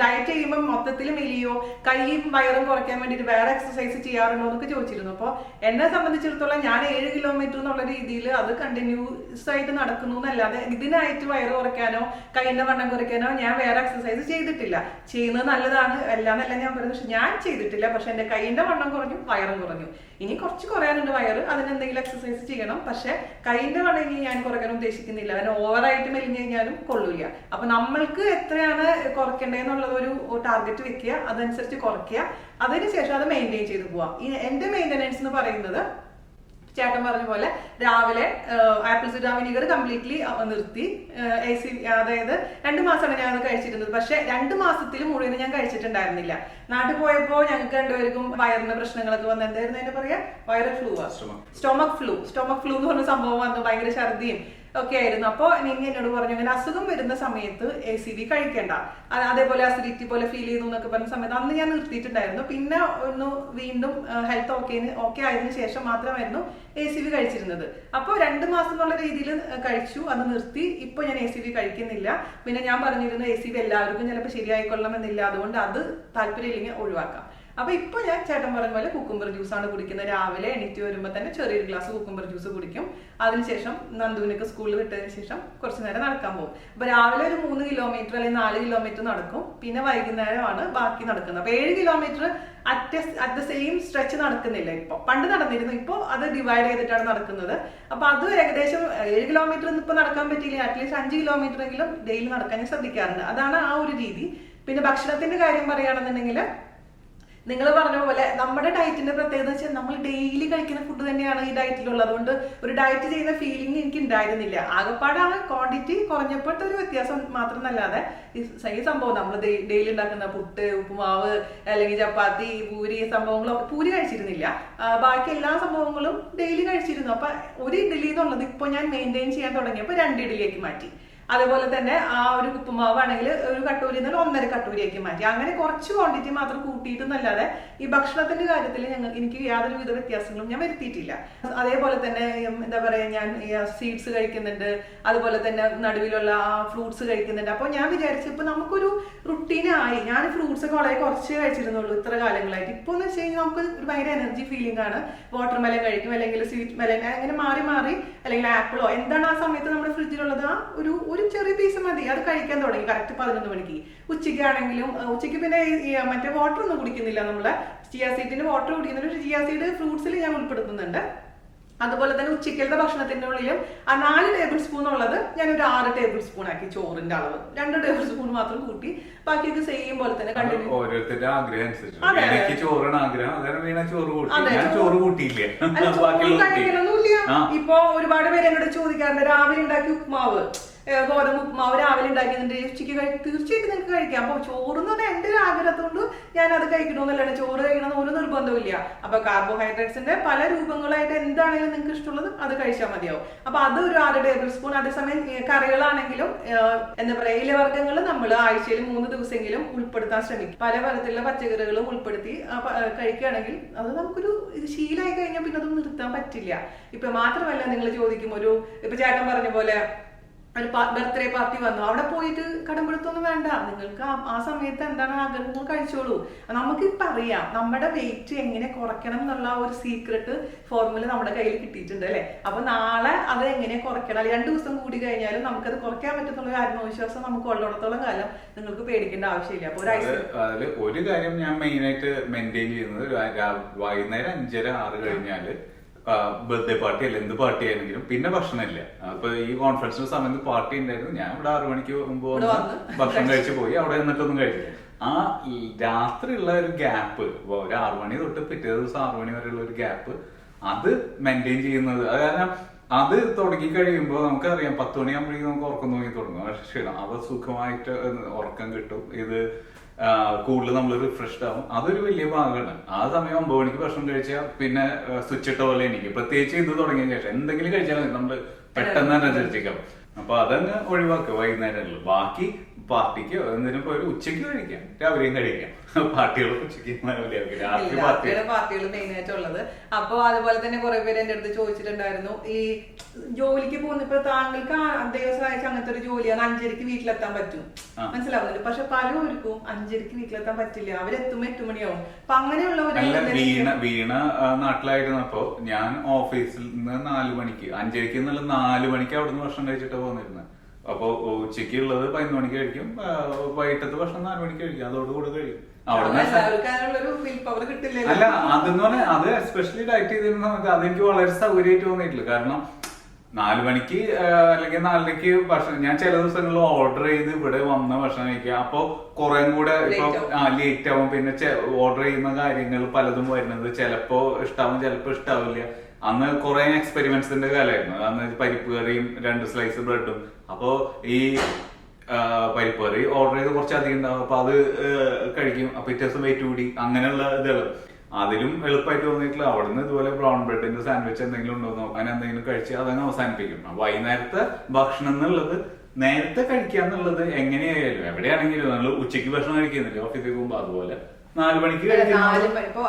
ഡയറ്റ് ചെയ്യുമ്പോൾ മൊത്തത്തിൽ മെലിയോ, കൈയും വയറും കുറയ്ക്കാൻ വേണ്ടിട്ട് വേറെ എക്സസൈസ് ചെയ്യാറുണ്ടോ എന്നൊക്കെ ചോദിച്ചിരുന്നു. അപ്പൊ എന്നെ സംബന്ധിച്ചിടത്തോളം ഞാൻ 7 കിലോമീറ്റർ എന്നുള്ള രീതിയിൽ അത് കണ്ടിന്യൂസ് ആയിട്ട് നടക്കുന്നു എന്നല്ലാതെ ഇതിനായിട്ട് വയറ് കുറയ്ക്കാനോ കൈന്റെ വണ്ണം കുറയ്ക്കാനോ ഞാൻ വേറെ എക്സസൈസ് ചെയ്തിട്ടില്ല. ചെയ്യുന്നത് നല്ലതാണ്, എല്ലാന്നല്ല ഞാൻ പറയുന്നത്, പക്ഷെ ഞാൻ ചെയ്തിട്ടില്ല. പക്ഷെ എന്റെ കൈന്റെ വണ്ണം കുറഞ്ഞു, വയറും കുറഞ്ഞു. ഇനി കുറച്ച് കുറയാനുണ്ട് വയറ്, അതിനെന്തെങ്കിലും എക്സസൈസ് ചെയ്യണം. പക്ഷെ കൈന്റെ വണ്ണം ഇനി ഞാൻ കുറയ്ക്കാൻ ഉദ്ദേശിക്കുന്നില്ല. അതിന് ഓവറായിട്ട് മെലിഞ്ഞു കഴിഞ്ഞാലും കൊള്ളൂല. അപ്പൊ നമ്മൾക്ക് എത്രയാണ് കുറയ്ക്കേണ്ടതെന്നുള്ളത് ഒരു ടാർഗറ്റ് വെക്കുക, അതനുസരിച്ച് കുറയ്ക്കുക, അതിനുശേഷം അത് മെയിൻറ്റെയിൻ ചെയ്ത് പോവാം. എന്റെ മെയിൻ്റെനൻസ് എന്ന് പറയുന്നത് ചേട്ടൻ പറഞ്ഞ പോലെ രാവിലെ ആപ്പിൾ സിഡർ വിനീഗർ കംപ്ലീറ്റ്ലി നിർത്തി. അതായത് 2 മാസമാണ് ഞാൻ അത് കഴിച്ചിരുന്നത്. പക്ഷെ 2 മാസത്തിൽ മുഴുവൻ ഞാൻ കഴിച്ചിട്ടുണ്ടായിരുന്നില്ല. നാട്ടിൽ പോയപ്പോ ഞങ്ങൾക്ക് രണ്ടുപേർക്കും വയറിന് പ്രശ്നങ്ങളൊക്കെ വന്ന് എന്തായിരുന്നു അതിനെ പറയാ, വൈറൽ ഫ്ലൂ, സ്റ്റൊമക് ഫ്ലൂ എന്ന് പറഞ്ഞ സംഭവം വന്നു. ഭയങ്കര ഛർദിയും ഒക്കെ ആയിരുന്നു. അപ്പൊ നിങ്ങ എന്നോട് പറഞ്ഞു അങ്ങനെ അസുഖം വരുന്ന സമയത്ത് ACV കഴിക്കേണ്ട, അതേപോലെ അസിഡിറ്റി പോലെ ഫീൽ ചെയ്യുന്നു എന്നൊക്കെ പറഞ്ഞ സമയത്ത് അന്ന് ഞാൻ നിർത്തിയിട്ടുണ്ടായിരുന്നു. പിന്നെ ഒന്ന് വീണ്ടും ഹെൽത്ത് ഓക്കെ ആയതിനു ശേഷം മാത്രമായിരുന്നു ACV കഴിച്ചിരുന്നത്. അപ്പോൾ 2 മാസം എന്നുള്ള രീതിയിൽ കഴിച്ചു, അത് നിർത്തി. ഇപ്പൊ ഞാൻ ACV കഴിക്കുന്നില്ല. പിന്നെ ഞാൻ പറഞ്ഞിരുന്നു ACV എല്ലാവർക്കും ചിലപ്പോൾ ശരിയായിക്കൊള്ളണമെന്നില്ല, അതുകൊണ്ട് അത് താല്പര്യമില്ലെങ്കിൽ ഒഴിവാക്കാം. അപ്പൊ ഇപ്പൊ ഞാൻ ചേട്ടൻ പറഞ്ഞ പോലെ കുക്കുംബർ ജ്യൂസ് ആണ് കുടിക്കുന്നത്. രാവിലെ എണീറ്റ് വരുമ്പോൾ തന്നെ ചെറിയൊരു ഗ്ലാസ് കുക്കുംബർ ജ്യൂസ് കുടിക്കും. അതിനുശേഷം നന്ദുവിനൊക്കെ സ്കൂളിൽ വിട്ടതിന് ശേഷം കുറച്ചു നേരം നടക്കാൻ പോകും. അപ്പൊ രാവിലെ ഒരു 3 കിലോമീറ്റർ അല്ലെങ്കിൽ 4 കിലോമീറ്റർ നടക്കും. പിന്നെ വൈകുന്നേരമാണ് ബാക്കി നടക്കുന്നത്. അപ്പൊ 7 kilometre at the same stretch നടക്കുന്നില്ല. ഇപ്പൊ പണ്ട് നടന്നിരുന്നു, ഇപ്പൊ അത് ഡിവൈഡ് ചെയ്തിട്ടാണ് നടക്കുന്നത്. അപ്പൊ അത് ഏകദേശം 7 കിലോമീറ്റർ ഇപ്പൊ നടക്കാൻ പറ്റിയില്ല, അറ്റ്ലീസ്റ്റ് 5 കിലോമീറ്റർ എങ്കിലും ഡെയിലി നടക്കാൻ ഞാൻ ശ്രദ്ധിക്കാറുണ്ട്. അതാണ് ആ ഒരു രീതി. പിന്നെ ഭക്ഷണത്തിന്റെ കാര്യം പറയുകയാണെന്നുണ്ടെങ്കിൽ നിങ്ങൾ പറഞ്ഞ പോലെ നമ്മുടെ ഡയറ്റിന്റെ പ്രത്യേകത വെച്ചാൽ നമ്മൾ ഡെയിലി കഴിക്കുന്ന ഫുഡ് തന്നെയാണ് ഈ ഡയറ്റിലുള്ളത്. അതുകൊണ്ട് ഒരു ഡയറ്റ് ചെയ്യുന്ന ഫീലിംഗ് എനിക്ക് ഉണ്ടായിരുന്നില്ല. ആകെപ്പാടാണ് ക്വാണ്ടിറ്റി കുറഞ്ഞപ്പോഴത്തെ ഒരു വ്യത്യാസം മാത്രമല്ലാതെ ഈ സംഭവം നമ്മൾ ഡെയിലി ഉണ്ടാക്കുന്ന പുട്ട്, ഉപ്പുമാവ്, അല്ലെങ്കിൽ ചപ്പാത്തി, പൂരി സംഭവങ്ങളൊക്കെ പൂരി കഴിച്ചിരുന്നില്ല. ബാക്കി എല്ലാ സംഭവങ്ങളും ഡെയിലി കഴിച്ചിരുന്നു. അപ്പൊ ഒരു ഇഡ്ഡലി എന്നുള്ളത് ഇപ്പൊ ഞാൻ മെയിൻറ്റെയിൻ ചെയ്യാൻ തുടങ്ങിയപ്പോൾ 2 ഇഡ്ഡലിയാക്കി മാറ്റി. അതേപോലെ തന്നെ ആ ഒരു ഉപ്പുമാവാണെങ്കിൽ ഒരു കട്ടൂരി എന്നാൽ 1.5 കട്ടൂരിയാക്കി മാറ്റി. അങ്ങനെ കുറച്ച് ക്വാണ്ടിറ്റി മാത്രം കൂട്ടിയിട്ടെന്നല്ലാതെ ഈ ഭക്ഷണത്തിന്റെ കാര്യത്തിൽ എനിക്ക് യാതൊരു വിധ വ്യത്യാസങ്ങളും ഞാൻ വരുത്തിയിട്ടില്ല. അതേപോലെ തന്നെ എന്താ പറയാ, ഞാൻ സീഡ്സ് കഴിക്കുന്നുണ്ട്, അതുപോലെ തന്നെ നടുവിലുള്ള ഫ്രൂട്ട്സ് കഴിക്കുന്നുണ്ട്. അപ്പൊ ഞാൻ വിചാരിച്ചപ്പോ നമുക്കൊരു റുട്ടീനായി. ഞാൻ ഫ്രൂട്ട്സ് ഒക്കെ വളരെ കുറച്ച് കഴിച്ചിരുന്നുള്ളൂ ഇത്ര കാലങ്ങളായിട്ട്. ഇപ്പൊ എന്ന് വെച്ച് കഴിഞ്ഞാൽ നമുക്ക് ഒരു ഭയങ്കര എനർജി ഫീലിംഗ് ആണ്. വാട്ടർ മെലൻ കഴിക്കും, അല്ലെങ്കിൽ സ്വീറ്റ് മെലൻ, അങ്ങനെ മാറി മാറി, അല്ലെങ്കിൽ ആപ്പിളോ എന്താണ് ആ സമയത്ത് നമ്മുടെ ഫ്രിഡ്ജിലുള്ളത് ആ ഒരു ചെറിയ പീസ് മതി, അത് കഴിക്കാൻ തുടങ്ങി കറക്റ്റ് 11 മണിക്ക്. ഉച്ചയ്ക്കാണെങ്കിലും ഉച്ചയ്ക്ക് പിന്നെ മറ്റേ വാട്ടർ ഒന്നും കുടിക്കുന്നില്ല. നമ്മള് ചിയാ സീഡിന്റെ വാട്ടർ കുടിക്കുന്നുണ്ട്. ചിയാ സീഡ് ഫ്രൂട്ട്സിൽ ഞാൻ ഉൾപ്പെടുത്തുന്നുണ്ട്. അതുപോലെ തന്നെ ഉച്ചക്കലത്തെ ഭക്ഷണത്തിന്റെ ഉള്ളിലും ആ 4 ടേബിൾ സ്പൂൺ ഉള്ളത് ഞാൻ ഒരു 6 ടേബിൾ സ്പൂൺ ആക്കി. ചോറിന്റെ അളവ് 2 ടേബിൾ സ്പൂൺ മാത്രം കൂട്ടി, ബാക്കിയൊക്കെ സെയിം പോലെ തന്നെ കണ്ടിന്യൂ. ഓരോരുത്തരുടെ ആഗ്രഹം അനുസരിച്ച് ചോറാണ് ആഗ്രഹം, അതാണ് ചോറ് കൂട്ടിയില്ല. ഇപ്പൊ ഒരുപാട് പേര് എന്നോട് ചോദിക്കാറുണ്ട്, രാവിലെ ഉണ്ടാക്കിയ ഉപ്മാവ്, ഗോതമ്പ് ഉപ്മാവ് രാവിലെ ഉണ്ടാക്കിയതിന്റെ ഉച്ചയ്ക്ക് തീർച്ചയായിട്ടും നിങ്ങൾക്ക് കഴിക്കാം. അപ്പൊ ചോറ് എന്ന് പറഞ്ഞാൽ എന്റെ ഒരു ആഗ്രഹത്തോണ്ട് ഞാൻ അത് കഴിക്കണമെന്നല്ലാണ്. ചോറ് കഴിക്കണമെന്ന് ഒരു നിർബന്ധമില്ല. അപ്പൊ കാർബോഹൈഡ്രേറ്റ്സിന്റെ പല രൂപങ്ങളായിട്ട് എന്താണെങ്കിലും നിങ്ങൾക്ക് ഇഷ്ടമുള്ളത് അത് കഴിച്ചാൽ മതിയാവും. അപ്പൊ അത് ഒരു 6 ടേബിൾ സ്പൂൺ. അതേസമയം കറികളാണെങ്കിലും എന്താ പറയാ, ഇലവർഗ്ഗങ്ങൾ നമ്മൾ ആഴ്ചയിൽ 3 ദിവസമെങ്കിലും ഉൾപ്പെടുത്താൻ ശ്രമിക്കും. പല തരത്തിലുള്ള പച്ചക്കറികളും ഉൾപ്പെടുത്തി കഴിക്കുകയാണെങ്കിൽ അത് നമുക്കൊരു ശീലമായി കഴിഞ്ഞാൽ പിന്നെ അത് നിർത്താൻ പറ്റില്ല. ഇപ്പൊ മാത്രമല്ല, നിങ്ങൾ ചോദിക്കും, ഇപ്പൊ ചേട്ടൻ പറഞ്ഞ പോലെ ഒരു ബർത്ത്ഡേ പാർട്ടി വന്നു, അവിടെ പോയിട്ട് കടമ്പെടുത്തൊന്നും വേണ്ട, നിങ്ങൾക്ക് ആ സമയത്ത് എന്താണ് ആഗ്രഹങ്ങൾ കഴിച്ചോളൂ. നമുക്കിപ്പം അറിയാം നമ്മുടെ വെയിറ്റ് എങ്ങനെ കുറയ്ക്കണം എന്നുള്ള ഒരു സീക്രട്ട് ഫോർമുല നമ്മുടെ കയ്യിൽ കിട്ടിയിട്ടുണ്ട് അല്ലെ. അപ്പൊ നാളെ അത് എങ്ങനെ കുറയ്ക്കണം, 2 ദിവസം കൂടി കഴിഞ്ഞാലും നമുക്കത് കുറയ്ക്കാൻ പറ്റുന്നുള്ള ഒരു ആത്മവിശ്വാസം നമുക്ക് ഉള്ളിടത്തോളം കാലം നിങ്ങൾക്ക് പേടിക്കേണ്ട ആവശ്യമില്ല. അപ്പൊ ഒരു കാര്യം ഞാൻ മെയിൻ ആയിട്ട് മെയിൻറ്റെയിൻ ചെയ്യുന്നത്, വൈകുന്നേരം 5:30-6 കഴിഞ്ഞാല് ബർത്ത്ഡേ പാർട്ടി അല്ല എന്ത് പാർട്ടി ആയിരുന്നെങ്കിലും പിന്നെ ഭക്ഷണമില്ല. അപ്പൊ ഈ കോൺഫറൻസിന്റെ സമയത്ത് പാർട്ടി ഉണ്ടായിരുന്നു, ഞാൻ ഇവിടെ 6 മണിക്ക് മുമ്പ് ഭക്ഷണം കഴിച്ചു പോയി, അവിടെ നിന്നിട്ടൊന്നും കഴിച്ചില്ല. ആ രാത്രിയുള്ള ഒരു ഗ്യാപ്പ്, ഒരു 6 മണി തൊട്ട് പിറ്റേ ദിവസം 6 മണി വരെയുള്ള ഒരു ഗ്യാപ്പ്, അത് മെയിൻറ്റെയിൻ ചെയ്യുന്നത്. അത് കാരണം അത് തുടങ്ങി കഴിയുമ്പോൾ നമുക്കറിയാം 10 മണിയാകുമ്പോഴേക്കും നമുക്ക് ഉറക്കം തോന്നി തുടങ്ങും. പക്ഷേ അത് സുഖമായിട്ട് ഉറക്കം കിട്ടും. ഇത് കൂടുതൽ നമ്മൾ റിഫ്രഷ്ഡ് ആവും. അതൊരു വലിയ ഭാഗമാണ്. ആ സമയം 9 മണിക്ക് ഭക്ഷണം കഴിച്ചാൽ പിന്നെ സ്വിച്ച് ഇട്ട പോലെ എനിക്ക്, പ്രത്യേകിച്ച് ഇത് തുടങ്ങിയ ശേഷം എന്തെങ്കിലും കഴിച്ചാൽ നമ്മൾ പെട്ടെന്ന് തന്നെ അനുസരിച്ചേക്കാം. അപ്പൊ അതങ്ങ് ഒഴിവാക്കുക വൈകുന്നേരങ്ങളിൽ. ബാക്കി പാർട്ടിക്കോ എന്തിനും പോയി ഉച്ചയ്ക്ക് കഴിക്കാം, രാവിലെയും കഴിക്കാം. പാർട്ടികൾ ഉച്ചയ്ക്ക് പാർട്ടികൾ മെയിൻ ആയിട്ടുള്ളത്. അപ്പൊ അതുപോലെ തന്നെ കുറെ പേര് എന്റെ അടുത്ത് ചോദിച്ചിട്ടുണ്ടായിരുന്നു, ഈ ജോലിക്ക് പോകുന്ന ഇപ്പൊ താങ്കൾക്ക് ദിവസം അയച്ച അങ്ങനത്തെ ഒരു ജോലിയാണ് 5:30 വീട്ടിലെത്താൻ പറ്റും, മനസ്സിലാവുന്നുണ്ട്. പക്ഷെ പലർക്കും 5:30 വീട്ടിലെത്താൻ പറ്റില്ല, അവരെത്തുമ്പോ 8 മണിയാവും. അപ്പൊ അങ്ങനെയുള്ള വീണ നാട്ടിലായിരുന്നപ്പോ ഞാൻ ഓഫീസിൽ നിന്ന് 4 മണിക്ക് 5:30 എന്നുള്ള 4 മണിക്ക് അവിടുന്ന് ഭക്ഷണം കഴിച്ചിട്ട് പോകുന്നിരുന്നത്. അപ്പൊ ഉച്ചയ്ക്ക് ഉള്ളത് 11 മണിക്ക് കഴിക്കും, വൈകിട്ടത്തെ ഭക്ഷണം 4 മണിക്ക് കഴിക്കും, അതോടുകൂടി കഴിയും. അല്ല, അതെന്ന് പറഞ്ഞാൽ അത് എസ്പെഷ്യലി ഡയറ്റ് ചെയ്തിരുന്ന സമയത്ത് അതെനിക്ക് വളരെ സൗകര്യമായിട്ട് തോന്നിയിട്ടില്ല. കാരണം 4 മണിക്ക് അല്ലെങ്കിൽ 4:30 ഭക്ഷണം ഞാൻ ചില ദിവസങ്ങളിൽ ഓർഡർ ചെയ്ത് ഇവിടെ വന്ന ഭക്ഷണം കഴിക്കുക. അപ്പൊ കുറെ കൂടെ ഇപ്പൊ ലേറ്റ് ആവും. പിന്നെ ഓർഡർ ചെയ്യുന്ന കാര്യങ്ങൾ പലതും വരുന്നത് ചിലപ്പോ ഇഷ്ടാവും, ചിലപ്പോ ഇഷ്ടാവില്ല. അന്ന് കുറെ എക്സ്പെരിമെന്റ്സിന്റെ കാലമായിരുന്നു. അന്ന് പരിപ്പ് കറിയും 2 സ്ലൈസ് ബ്രെഡും. അപ്പോ ഈ പരിപ്പ് കറി ഓർഡർ ചെയ്ത് കുറച്ചധികം ഉണ്ടാവും. അപ്പൊ അത് കഴിക്കും. അപ്പൊ പിറ്റേ ദിവസം വെയിറ്റ് കൂടി. അങ്ങനെയുള്ള ഇതുകൾ അതിലും എളുപ്പമായിട്ട് തോന്നിയിട്ടില്ല. അവിടുന്ന് ഇതുപോലെ ബ്രൗൺ ബ്രെഡിന്റെ സാൻഡ്വിച്ച് എന്തെങ്കിലും ഉണ്ടോ നോക്കാൻ എന്തെങ്കിലും കഴിച്ച് അതങ്ങ് അവസാനിപ്പിക്കും. അപ്പൊ വൈകുന്നേരത്തെ ഭക്ഷണം എന്നുള്ളത് നേരത്തെ കഴിക്കുക എന്നുള്ളത് എങ്ങനെയായാലും എവിടെയാണെങ്കിലും നമ്മൾ ഉച്ചയ്ക്ക് ഭക്ഷണം കഴിക്കുന്നില്ല ഓഫീസിൽ പോകുമ്പോ, അതുപോലെ 4 മണിക്ക് കഴിക്കുന്ന ഇപ്പൊ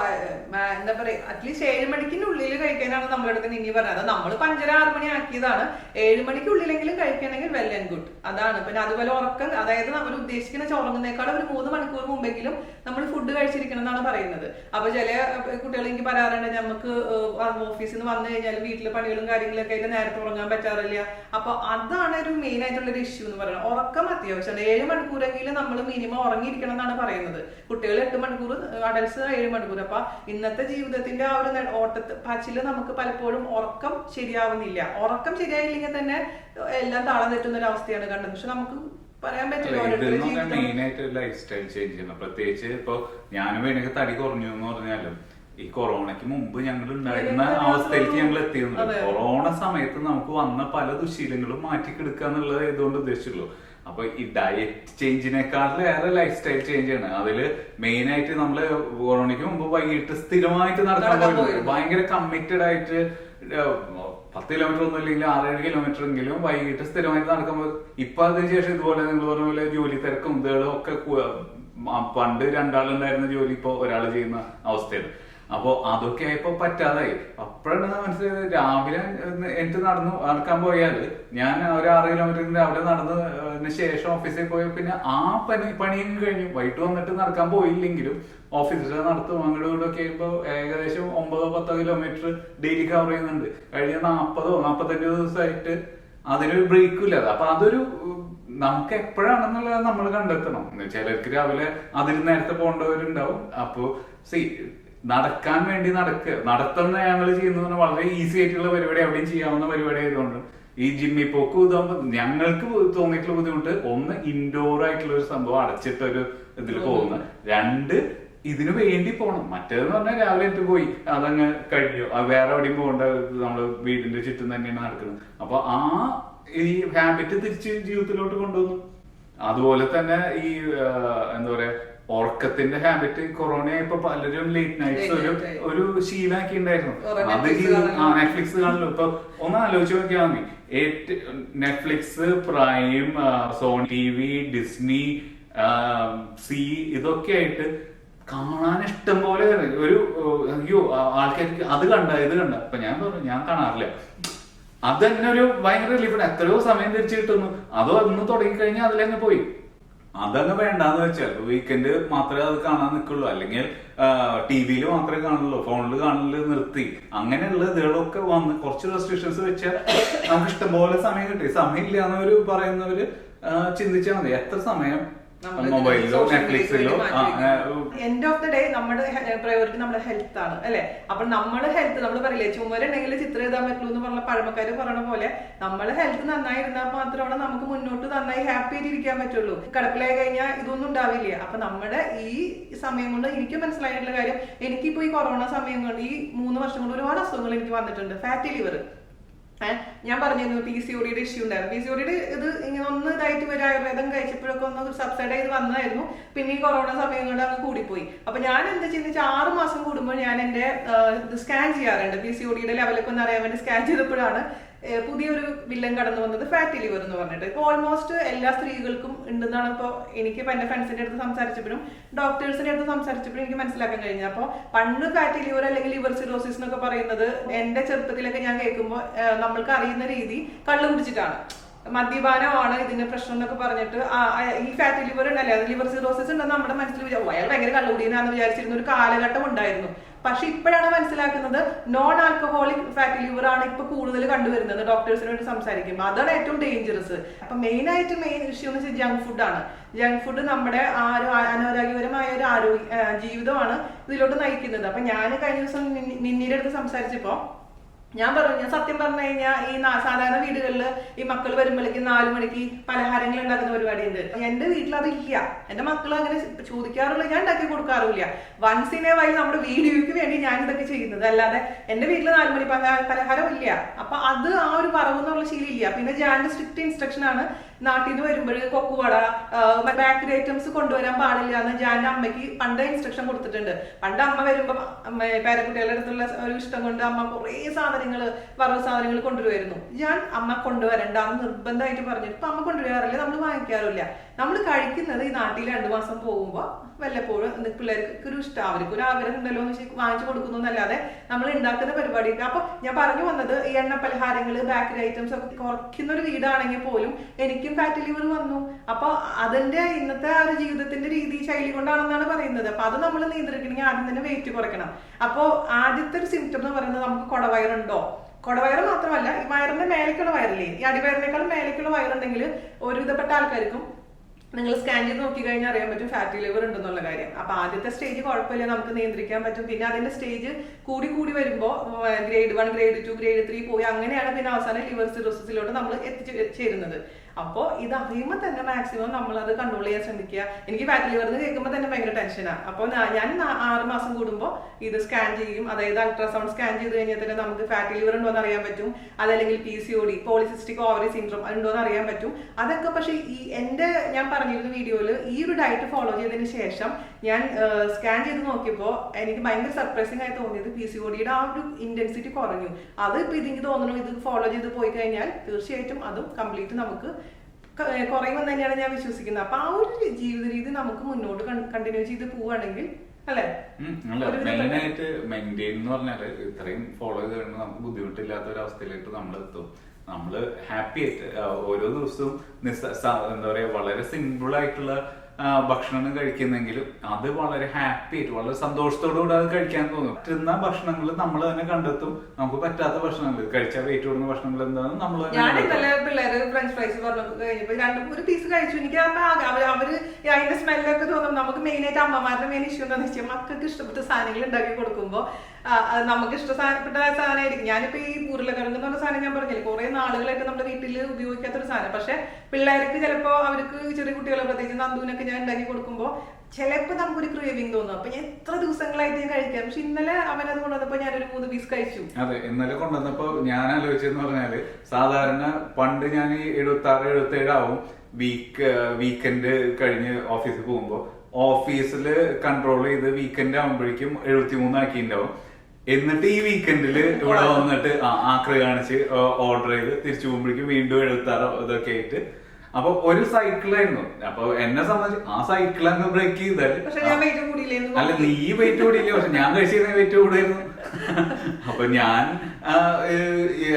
എന്താ പറയാ അറ്റ്ലീസ്റ്റ് 7 മണിക്കുള്ളിൽ കഴിക്കാനാണ് നമ്മുടെ അടുത്ത് ഇനി പറഞ്ഞത്. നമ്മൾ 5:30-6 മണി ആക്കിയതാണ്. 7 മണിക്കുള്ളിലെങ്കിലും കഴിക്കണമെങ്കിൽ വെൽ ആൻഡ് ഗുഡ്. അതാണ്. പിന്നെ അതുപോലെ ഉറക്കം, അതായത് നമ്മൾ ഉദ്ദേശിക്കുന്ന ഉറങ്ങുന്നേക്കാൾ ഒരു 3 മണിക്കൂർ മുമ്പെങ്കിലും നമ്മൾ ഫുഡ് കഴിച്ചിരിക്കണം എന്നാണ് പറയുന്നത്. അപ്പൊ ചില കുട്ടികൾ എനിക്ക് പറയാറുണ്ട്, നമുക്ക് ഓഫീസിൽ നിന്ന് വന്നു കഴിഞ്ഞാൽ വീട്ടിലെ പണികളും കാര്യങ്ങളൊക്കെ ആയിട്ട് നേരത്തെ ഉറങ്ങാൻ പറ്റാറില്ല. അപ്പൊ അതാണ് ഒരു മെയിൻ ആയിട്ടുള്ള ഒരു ഇഷ്യൂ എന്ന് പറയുന്നത്. ഉറക്കം അത്യാവശ്യമാണ്. 7 മണിക്കൂറെങ്കിലും നമ്മൾ മിനിമം ഉറങ്ങിയിരിക്കണം എന്നാണ് പറയുന്നത്. കുട്ടികൾ 8 മണിക്കൂർ, അഡൽസ് 7 മണിക്കൂർ. അപ്പൊ ഇന്നത്തെ ജീവിതത്തിന്റെ ആ ഒരു പാച്ചില് നമുക്ക് പലപ്പോഴും ഉറക്കം ശരിയാവുന്നില്ല. ഉറക്കം ശരിയായില്ലെങ്കിൽ തന്നെ എല്ലാം താളം തെറ്റുന്ന ഒരു അവസ്ഥയാണ് കണ്ടത്. പക്ഷെ നമുക്ക് പറയാൻ പറ്റില്ല. മെയിൻ ആയിട്ട് ലൈഫ് സ്റ്റൈൽ ചേഞ്ച് ചെയ്യണം. പ്രത്യേകിച്ച് ഇപ്പൊ ഞാനും എനിക്ക് തടി കുറഞ്ഞു എന്ന് പറഞ്ഞാലും ഈ കൊറോണയ്ക്ക് മുമ്പ് ഞങ്ങൾ ഉണ്ടായിരുന്ന അവസ്ഥയിലേക്ക് ഞങ്ങൾ എത്തിയിരുന്നത്. കൊറോണ സമയത്ത് നമുക്ക് വന്ന പല ദുശീലങ്ങളും മാറ്റിക്കെടുക്കുക എന്നുള്ളത് ഇതുകൊണ്ട് ഉദ്ദേശിച്ചുള്ളൂ. അപ്പൊ ഈ ഡയറ്റ് ചേഞ്ചിനേക്കാളും ഏറെ ലൈഫ് സ്റ്റൈൽ ചേഞ്ച് ആണ്. അതില് മെയിൻ ആയിട്ട് നമ്മള് കൊറോണയ്ക്ക് മുമ്പ് വൈകിട്ട് സ്ഥിരമായിട്ട് നടക്കാൻ പോയിരുന്നു. ഭയങ്കര കമ്മിറ്റഡ് ആയിട്ട് 10 കിലോമീറ്റർ ഒന്നും ഇല്ലെങ്കിൽ 6-7 കിലോമീറ്റർ എങ്കിലും വൈകിട്ട് സ്ഥിരമായിട്ട് നടക്കുമ്പോൾ. ഇപ്പൊ അതിനുശേഷം ഇതുപോലെ നിങ്ങൾ പറഞ്ഞ പോലെ ജോലി തിരക്കും ഇതുകളും ഒക്കെ പണ്ട് 2 ആളുണ്ടായിരുന്ന ജോലി ഇപ്പൊ ഒരാൾ ചെയ്യുന്ന അവസ്ഥയാണ്. അപ്പൊ അതൊക്കെ ആയപ്പോ പറ്റാതായി. അപ്പോഴാണ് മനസ്സിലായത്, രാവിലെ എനിക്ക് നടക്കാൻ പോയാല് ഞാൻ ഒരു 6 കിലോമീറ്റർ രാവിലെ നടന്നതിന് ശേഷം ഓഫീസിൽ പോയ പിന്നെ ആ പണിയും കഴിഞ്ഞു. വൈകിട്ട് വന്നിട്ട് നടക്കാൻ പോയില്ലെങ്കിലും ഓഫീസിൽ നടത്തും അങ്ങോട്ടും ഒക്കെ ആകുമ്പോൾ ഏകദേശം 9-10 കിലോമീറ്റർ ഡെയിലി കവർ ചെയ്യുന്നുണ്ട്. കഴിഞ്ഞ 40-45 ദിവസമായിട്ട് അതിനൊരു ബ്രേക്കും ഇല്ലാതെ. അപ്പൊ അതൊരു നമുക്ക് എപ്പോഴാണെന്നുള്ളത് നമ്മൾ കണ്ടെത്തണം. ചിലർക്ക് രാവിലെ അതിന് നേരത്തെ പോകേണ്ടവരുണ്ടാവും. അപ്പൊ നടക്കാൻ വേണ്ടി നടത്തുന്ന ഞങ്ങൾ ചെയ്യുന്ന വളരെ ഈസി ആയിട്ടുള്ള പരിപാടി, എവിടെയും ചെയ്യാവുന്ന പരിപാടി ആയതുകൊണ്ട് ഈ ജിമ്മിൽ പോക്ക് ഇതാകുമ്പോ ഞങ്ങൾക്ക് തോന്നിയിട്ടുള്ള ബുദ്ധിമുട്ട്, ഒന്ന് ഇൻഡോർ ആയിട്ടുള്ള ഒരു സംഭവം അടച്ചിട്ടൊരു ഇതിൽ പോകുന്ന, 2 ഇതിനു വേണ്ടി പോകണം. മറ്റേതെന്ന് പറഞ്ഞാൽ രാവിലെ എത്തി പോയി അതങ്ങ് കഴിഞ്ഞു, വേറെ എവിടെയും പോകേണ്ട, നമ്മള് വീടിന്റെ ചുറ്റും തന്നെയാണ് നടക്കുന്നത്. അപ്പൊ ഈ ഹാബിറ്റ് തിരിച്ച് ജീവിതത്തിലോട്ട് കൊണ്ടുവന്നു. അതുപോലെ തന്നെ ഈ എന്താ പറയാ ഉറക്കത്തിന്റെ ഹാബിറ്റ് കൊറോണ ആയപ്പോ പലരും ലേറ്റ് നൈറ്റ്സ് ഒരു ശീലമാക്കി ഉണ്ടായിരുന്നു. അത് നെറ്റ്ഫ്ലിക്സ് കാണല്ലോ. ഇപ്പൊ ഒന്ന് ആലോചിച്ച് നോക്കിയാൽ മതി, Netflix, Prime, Sony TV, Disney, ഇതൊക്കെ ആയിട്ട് കാണാൻ ഇഷ്ടം പോലെ ഒരു അയ്യോ ആൾക്കാർക്ക് അത് കണ്ട ഇത് കണ്ട. അപ്പൊ ഞാൻ പറഞ്ഞു ഞാൻ കാണാറില്ല. അത് തന്നെ ഒരു ഭയങ്കര റിലീഫാണ്. എത്രയോ സമയം തിരിച്ചു കിട്ടുന്നു. അതോ ഒന്ന് തുടങ്ങിക്കഴിഞ്ഞാൽ അതിലങ്ങ് പോയി. അതങ്ങ് വേണ്ടാന്ന് വെച്ചാൽ വീക്കെൻഡ് മാത്രമേ അത് കാണാൻ നിൽക്കുള്ളൂ, അല്ലെങ്കിൽ TV-യിൽ മാത്രമേ കാണുള്ളൂ, ഫോണിൽ കാണല് നിർത്തി. അങ്ങനെയുള്ള ഇതുകളൊക്കെ വന്ന് കുറച്ച് റെസ്ട്രിക്ഷൻസ് വെച്ചാൽ നമുക്ക് ഇഷ്ടംപോലെ സമയം കിട്ടി. സമയം ഇല്ല എന്നവര് പറയുന്നവര് ചിന്തിച്ചാൽ മതി, എത്ര സമയം മൊബൈലിലോ നെറ്റ്ഫ്ലിക്സിലോ. എൻഡ് ഓഫ് ദ ഡേ നമ്മുടെ പ്രയോറിറ്റി നമ്മുടെ ഹെൽത്ത് ആണ് അല്ലെ. അപ്പൊ നമ്മുടെ ഹെൽത്ത്, നമ്മൾ പറയില്ലേ ചുമരുണ്ടെങ്കിൽ ചിത്രം എഴുതാൻ പറ്റുള്ളൂ എന്ന് പറഞ്ഞ പഴമക്കാര് പറയണ പോലെ നമ്മുടെ ഹെൽത്ത് നന്നായി ഇരുന്നാൽ മാത്രമാണ് നമുക്ക് മുന്നോട്ട് നന്നായി ഹാപ്പി ആയിട്ട് ഇരിക്കാൻ പറ്റുള്ളൂ. കിടപ്പിലായി കഴിഞ്ഞാൽ ഇതൊന്നും ഉണ്ടാവില്ല. അപ്പൊ നമ്മുടെ ഈ സമയം കൊണ്ട് എനിക്ക് മനസ്സിലായിട്ടുള്ള കാര്യം, എനിക്കിപ്പോ ഈ കൊറോണ സമയം കൊണ്ട് ഈ 3 വർഷം കൊണ്ട് ഒരുപാട് അസുഖങ്ങൾ എനിക്ക് വന്നിട്ടുണ്ട്. ഫാറ്റി ലിവർ, ഞാൻ പറഞ്ഞിരുന്നു PCOD-യുടെ ഇഷ്യൂ ഉണ്ടായിരുന്നു. PCOD-യുടെ ഇത് ഇങ്ങനെ ഒന്ന് ഇതായിട്ട് ഒരു ആയുർവേദം കഴിച്ചപ്പോഴൊക്കെ ഒന്ന് സബ്സൈഡ് ചെയ്ത് വന്നായിരുന്നു. പിന്നെ ഈ കൊറോണ സമയം കൊണ്ട് അങ്ങ് കൂടിപ്പോയി. അപ്പൊ ഞാൻ എന്താ ചിന്തിച്ചാൽ 6 മാസം കൂടുമ്പോൾ ഞാൻ എന്റെ സ്കാൻ ചെയ്യാറുണ്ട്. PCOD-യുടെ ലെവലൊക്കെ ഒന്ന് അറിയാൻ വേണ്ടി സ്കാൻ ചെയ്തപ്പോഴാണ് പുതിയൊരു വില്ലൻ കടന്നു വന്നത്, ഫാറ്റി ലിവർ എന്ന് പറഞ്ഞിട്ട്. ഇപ്പൊ ഓൾമോസ്റ്റ് എല്ലാ സ്ത്രീകൾക്കും ഉണ്ടെന്നാണ് ഇപ്പൊ എനിക്ക് എന്റെ ഫ്രണ്ട്സിന്റെ അടുത്ത് സംസാരിച്ചപ്പോഴും ഡോക്ടേഴ്സിന്റെ അടുത്ത് സംസാരിച്ചപ്പോഴും എനിക്ക് മനസ്സിലാക്കാൻ കഴിഞ്ഞത്. അപ്പൊ പണ്ട് ഫാറ്റി ലിവർ അല്ലെങ്കിൽ ലിവർ സിറോസിസ് എന്നൊക്കെ പറയുന്നത് എന്റെ ചെറുപ്പത്തിലൊക്കെ ഞാൻ കേൾക്കുമ്പോൾ നമ്മൾക്ക് അറിയുന്ന രീതി കള്ളു കുടിച്ചിട്ടാണ്, മദ്യപാനമാണ് ഇതിന്റെ പ്രശ്നം എന്നൊക്കെ പറഞ്ഞിട്ട് ഈ ഫാറ്റി ലിവർ ഉണ്ടല്ലേ, ലിവർ സിറോസിസ് ഉണ്ടെന്ന് നമ്മുടെ മനസ്സിൽ അയാൾ ഭയങ്കര കള്ളുകുടിയെന്നാന്ന് വിചാരിച്ചിരുന്ന ഒരു കാലഘട്ടം ഉണ്ടായിരുന്നു. പക്ഷെ ഇപ്പോഴാണ് മനസ്സിലാക്കുന്നത് നോൺ ആൽക്കഹോളിക് ഫാറ്റി ലിവർ ആണ് ഇപ്പൊ കൂടുതൽ കണ്ടുവരുന്നത് ഡോക്ടേഴ്സിനോട് സംസാരിക്കുമ്പോൾ. അതാണ് ഏറ്റവും ഡേഞ്ചറസ്. അപ്പൊ മെയിൻ ഇഷ്യൂ എന്ന് വെച്ചാൽ ജങ്ക് ഫുഡാണ്. ജങ്ക് ഫുഡ് നമ്മുടെ അനാരോഗ്യപരമായ ഒരു ജീവിതമാണ് ഇതിലോട്ട് നയിക്കുന്നത്. അപ്പൊ ഞാൻ കഴിഞ്ഞ ദിവസം നിന്നിയുടെ അടുത്ത് സംസാരിച്ചപ്പോ ഞാൻ സത്യം പറഞ്ഞു കഴിഞ്ഞാൽ ഈ സാധാരണ വീടുകളിൽ ഈ മക്കൾ വരുമ്പോഴേക്കും 4 മണിക്ക് പലഹാരങ്ങൾ ഉണ്ടാക്കുന്ന പരിപാടിയുണ്ട്. എന്റെ വീട്ടിൽ അതില്ല. എന്റെ മക്കൾ അങ്ങനെ ചോദിക്കാറില്ല, ഞാൻ ഉണ്ടാക്കി കൊടുക്കാറില്ല. വൺസ് ഇൻ എ വൈൽ നമ്മുടെ വീഡിയോയ്ക്ക് വേണ്ടി ഞാൻ ഇതൊക്കെ ചെയ്യുന്നത്, അല്ലാതെ എന്റെ വീട്ടിൽ 4 മണി പലഹാരം ഇല്ല. അപ്പൊ അത് ആ ഒരു പറവെന്നുള്ള ശീലം ഇല്ല. പിന്നെ ജാന്റെ സ്ട്രിക്റ്റ് ഇൻസ്ട്രക്ഷൻ ആണ്, നാട്ടിൽ നിന്ന് വരുമ്പോൾ കൊക്കുവട ബേക്കറി ഐറ്റംസ് കൊണ്ടുവരാൻ പാടില്ല എന്ന് ജാന്റെ അമ്മയ്ക്ക് പണ്ട് ഇൻസ്ട്രക്ഷൻ കൊടുത്തിട്ടുണ്ട്. പണ്ട് അമ്മ വരുമ്പോ പേരക്കുട്ടികളുടെ അടുത്തുള്ള ഒരു ഇഷ്ടം കൊണ്ട് അമ്മ കുറേ വറവ് സാധനങ്ങൾ കൊണ്ടുവരുമായിരുന്നു. ഞാൻ അമ്മ കൊണ്ടുവരണ്ട എന്ന് നിർബന്ധമായിട്ട് പറഞ്ഞിട്ട് ഇപ്പൊ അമ്മ കൊണ്ടുവരാറില്ല, നമ്മൾ വാങ്ങിക്കാറില്ല. നമ്മൾ കഴിക്കുന്നത് ഈ നാട്ടിൽ 2 മാസം പോകുമ്പോ വല്ലപ്പോഴും പിള്ളേർക്ക് ഒരു ഇഷ്ടം, അവർക്ക് ഒരു ആഗ്രഹം ഉണ്ടല്ലോ എന്ന് വാങ്ങിച്ചു കൊടുക്കുന്നു എന്നല്ലാതെ നമ്മൾ ഉണ്ടാക്കുന്ന പരിപാടി. അപ്പൊ ഞാൻ പറഞ്ഞു വന്നത്, ഈ എണ്ണ പലഹാരങ്ങള് ബേക്കറി ഐറ്റംസ് ഒക്കെ കുറയ്ക്കുന്ന ഒരു വീടാണെങ്കിൽ പോലും എനിക്കും ഫാറ്റി ലിവർ വന്നു. അപ്പൊ അതിന്റെ ഇന്നത്തെ ആ ഒരു ജീവിതത്തിന്റെ ശൈലി കൊണ്ടാണെന്നാണ് പറയുന്നത്. അപ്പൊ അത് നമ്മൾ നിയന്ത്രിക്കണമെങ്കിൽ ആദ്യം തന്നെ വെയിറ്റ് കുറയ്ക്കണം. അപ്പോ ആദ്യത്തെ ഒരു സിംറ്റം എന്ന് പറയുന്നത് നമുക്ക് കുടവയറുണ്ടോ. കുടവയറ് മാത്രമല്ല, ഈ വയറിന്റെ മേലേക്കുള്ള വയറില്ലേ, ഈ അടിവയറിനേക്കാളും മേലേക്കുള്ള വയറുണ്ടെങ്കിൽ ഒരുവിധപ്പെട്ട ആൾക്കാർക്കും നിങ്ങൾ സ്കാൻ ചെയ്ത് നോക്കി കഴിഞ്ഞാൽ അറിയാൻ പറ്റും ഫാറ്റി ലിവർ ഉണ്ടെന്നുള്ള കാര്യം. അപ്പൊ ആദ്യത്തെ സ്റ്റേജ് കുഴപ്പമില്ല, നമുക്ക് നിയന്ത്രിക്കാൻ പറ്റും. പിന്നെ അതിന്റെ സ്റ്റേജ് കൂടി വരുമ്പോൾ ഗ്രേഡ് 1, ഗ്രേഡ് 2, ഗ്രേഡ് 3 പോയി അങ്ങനെയാണ് പിന്നെ അവസാനം ലിവർ സിറോസിസിലോട്ട് നമ്മൾ എത്തിച്ചേരുന്നത്. അപ്പോൾ ഇത് അറിയുമ്പോൾ തന്നെ മാക്സിമം നമ്മൾ അത് കൺട്രോൾ ചെയ്യാൻ ശ്രമിക്കുക. എനിക്ക് ഫാറ്റി ലിവർ എന്ന് കേൾക്കുമ്പോൾ തന്നെ ഭയങ്കര ടെൻഷനാണ്. അപ്പോൾ ഞാൻ 6 മാസം കൂടുമ്പോൾ ഇത് സ്കാൻ ചെയ്യും. അതായത് അൾട്രാസൗണ്ട് സ്കാൻ ചെയ്ത് കഴിഞ്ഞാൽ തന്നെ നമുക്ക് ഫാറ്റി ലിവർ ഉണ്ടോ എന്ന് അറിയാൻ പറ്റും. അതല്ലെങ്കിൽ PCOD പോളിസിസ്റ്റിക് ഓവറി സിൻഡ്രോം ഉണ്ടോ എന്ന് അറിയാൻ പറ്റും. അതൊക്കെ പക്ഷേ ഞാൻ പറഞ്ഞിരുന്ന വീഡിയോയിൽ ഈ ഒരു ഡയറ്റ് ഫോളോ ചെയ്തതിന് ശേഷം ഞാൻ സ്കാൻ ചെയ്ത് നോക്കിയപ്പോൾ എനിക്ക് ഭയങ്കര സർപ്രൈസിംഗ് ആയി തോന്നിയത് PCODയുടെ ആ ഒരു ഇന്റൻസിറ്റി കുറഞ്ഞു. അത് ഇപ്പൊ എനിക്ക് തോന്നുന്നു ഇത് ഫോളോ ചെയ്ത് പോയി കഴിഞ്ഞാൽ തീർച്ചയായിട്ടും അതും കംപ്ലീറ്റ് നമുക്ക് കുറയുമെന്ന് തന്നെയാണ് ഞാൻ വിശ്വസിക്കുന്നത്. അപ്പൊ ആ ഒരു ജീവിത രീതി നമുക്ക് മുന്നോട്ട് കണ്ടിന്യൂ ചെയ്ത് പോവുകയാണെങ്കിൽ മെയിനായിട്ട് മെയിൻറ്റെയിൻ എന്ന് പറഞ്ഞാല് ഇത്രയും ഫോളോ ചെയ്ത് കഴിഞ്ഞാൽ നമുക്ക് ബുദ്ധിമുട്ടില്ലാത്ത ഒരു അവസ്ഥയിലേക്ക് നമ്മൾ എത്തും. നമ്മള് ഹാപ്പി ആയിട്ട് ഓരോ ദിവസവും എന്താ പറയാ വളരെ സിമ്പിൾ ആയിട്ടുള്ള ഭക്ഷണം കഴിക്കുന്നെങ്കിലും അത് വളരെ ഹാപ്പി ആയിട്ട് വളരെ സന്തോഷത്തോടുകൂടി അത് കഴിക്കാൻ തോന്നും. പറ്റുന്ന ഭക്ഷണങ്ങൾ നമ്മൾ തന്നെ കണ്ടെത്തും. നമുക്ക് പറ്റാത്ത ഭക്ഷണങ്ങൾ കഴിച്ചാൽ വെയിറ്റ് കൂടുന്ന ഭക്ഷണങ്ങൾ എന്താണെന്ന് നമ്മൾ പിള്ളേര് ഫ്രഞ്ച് ഫ്രൈസ് പറഞ്ഞു കഴിഞ്ഞപ്പോ ഒരു പീസ് കഴിച്ചു. എനിക്ക് അവര് അതിന്റെ സ്മെല്ലൊക്കെ തോന്നും. നമുക്ക് മെയിൻ ആയിട്ട് അമ്മമാരുടെ മെയിൻ ഇഷ്യൂ എന്താണെന്ന് വെച്ചാൽ മക്കൾക്ക് ഇഷ്ടപ്പെട്ട സാധനങ്ങൾ ഉണ്ടാക്കി കൊടുക്കുമ്പോൾ നമുക്ക് ഇഷ്ടപ്പെട്ട സാധനമായിരിക്കും. ഞാനിപ്പോ ഈ ഉരുളക്കിഴങ്ങ് എന്ന് പറഞ്ഞ സാധനം ഞാൻ പറഞ്ഞില്ലേ, കുറെ നാളുകളായിട്ട് നമ്മുടെ വീട്ടിൽ ഉപയോഗിക്കാത്തൊരു സാധനം. പക്ഷെ പിള്ളേർക്ക് ചിലപ്പോ അവർക്ക് ചെറിയ കുട്ടികളെ പ്രത്യേകിച്ച് നന്ദുവിനൊക്കെ ഞാൻ ഉണ്ടാക്കി കൊടുക്കുമ്പോൾ ചിലപ്പോൾ നമുക്കൊരു ക്രേവിംഗ് തോന്നും. അപ്പൊ ഞാൻ എത്ര ദിവസങ്ങളായിട്ട് ഞാൻ കഴിക്കാം. പക്ഷെ ഇന്നലെ അവനത് കൊണ്ടുവന്നപ്പോ ഞാനൊരു 3 പീസ് കഴിച്ചു. അതെ, ഇന്നലെ കൊണ്ടുവന്നപ്പോ ഞാൻ ആലോചിച്ചെന്ന് പറഞ്ഞാല് സാധാരണ പണ്ട് ഞാൻ 76, 77 ആവും വീക്കെൻഡ് കഴിഞ്ഞ് ഓഫീസിൽ പോകുമ്പോ. ഓഫീസിൽ കൺട്രോൾ ചെയ്ത് വീക്കെൻഡ് ആവുമ്പോഴേക്കും 73 ആക്കിണ്ടാവും. എന്നിട്ട് ഈ വീക്കെൻഡില് ഇവിടെ വന്നിട്ട് ആക്രി കാണിച്ച് ഓർഡർ ചെയ്ത് തിരിച്ചു പോകുമ്പോഴേക്കും വീണ്ടും 76 ഇതൊക്കെ ആയിട്ട്. അപ്പൊ ഒരു സൈക്കിളായിരുന്നു. അപ്പൊ എന്നെ സംബന്ധിച്ച് ആ സൈക്കിൾ അങ്ങ് ബ്രേക്ക് ചെയ്താല് അല്ല, നീ വെയിറ്റ് കൂടിയില്ല, പക്ഷെ ഞാൻ കഴിച്ചിരുന്ന വെയിറ്റ് കൂടായിരുന്നു. അപ്പൊ ഞാൻ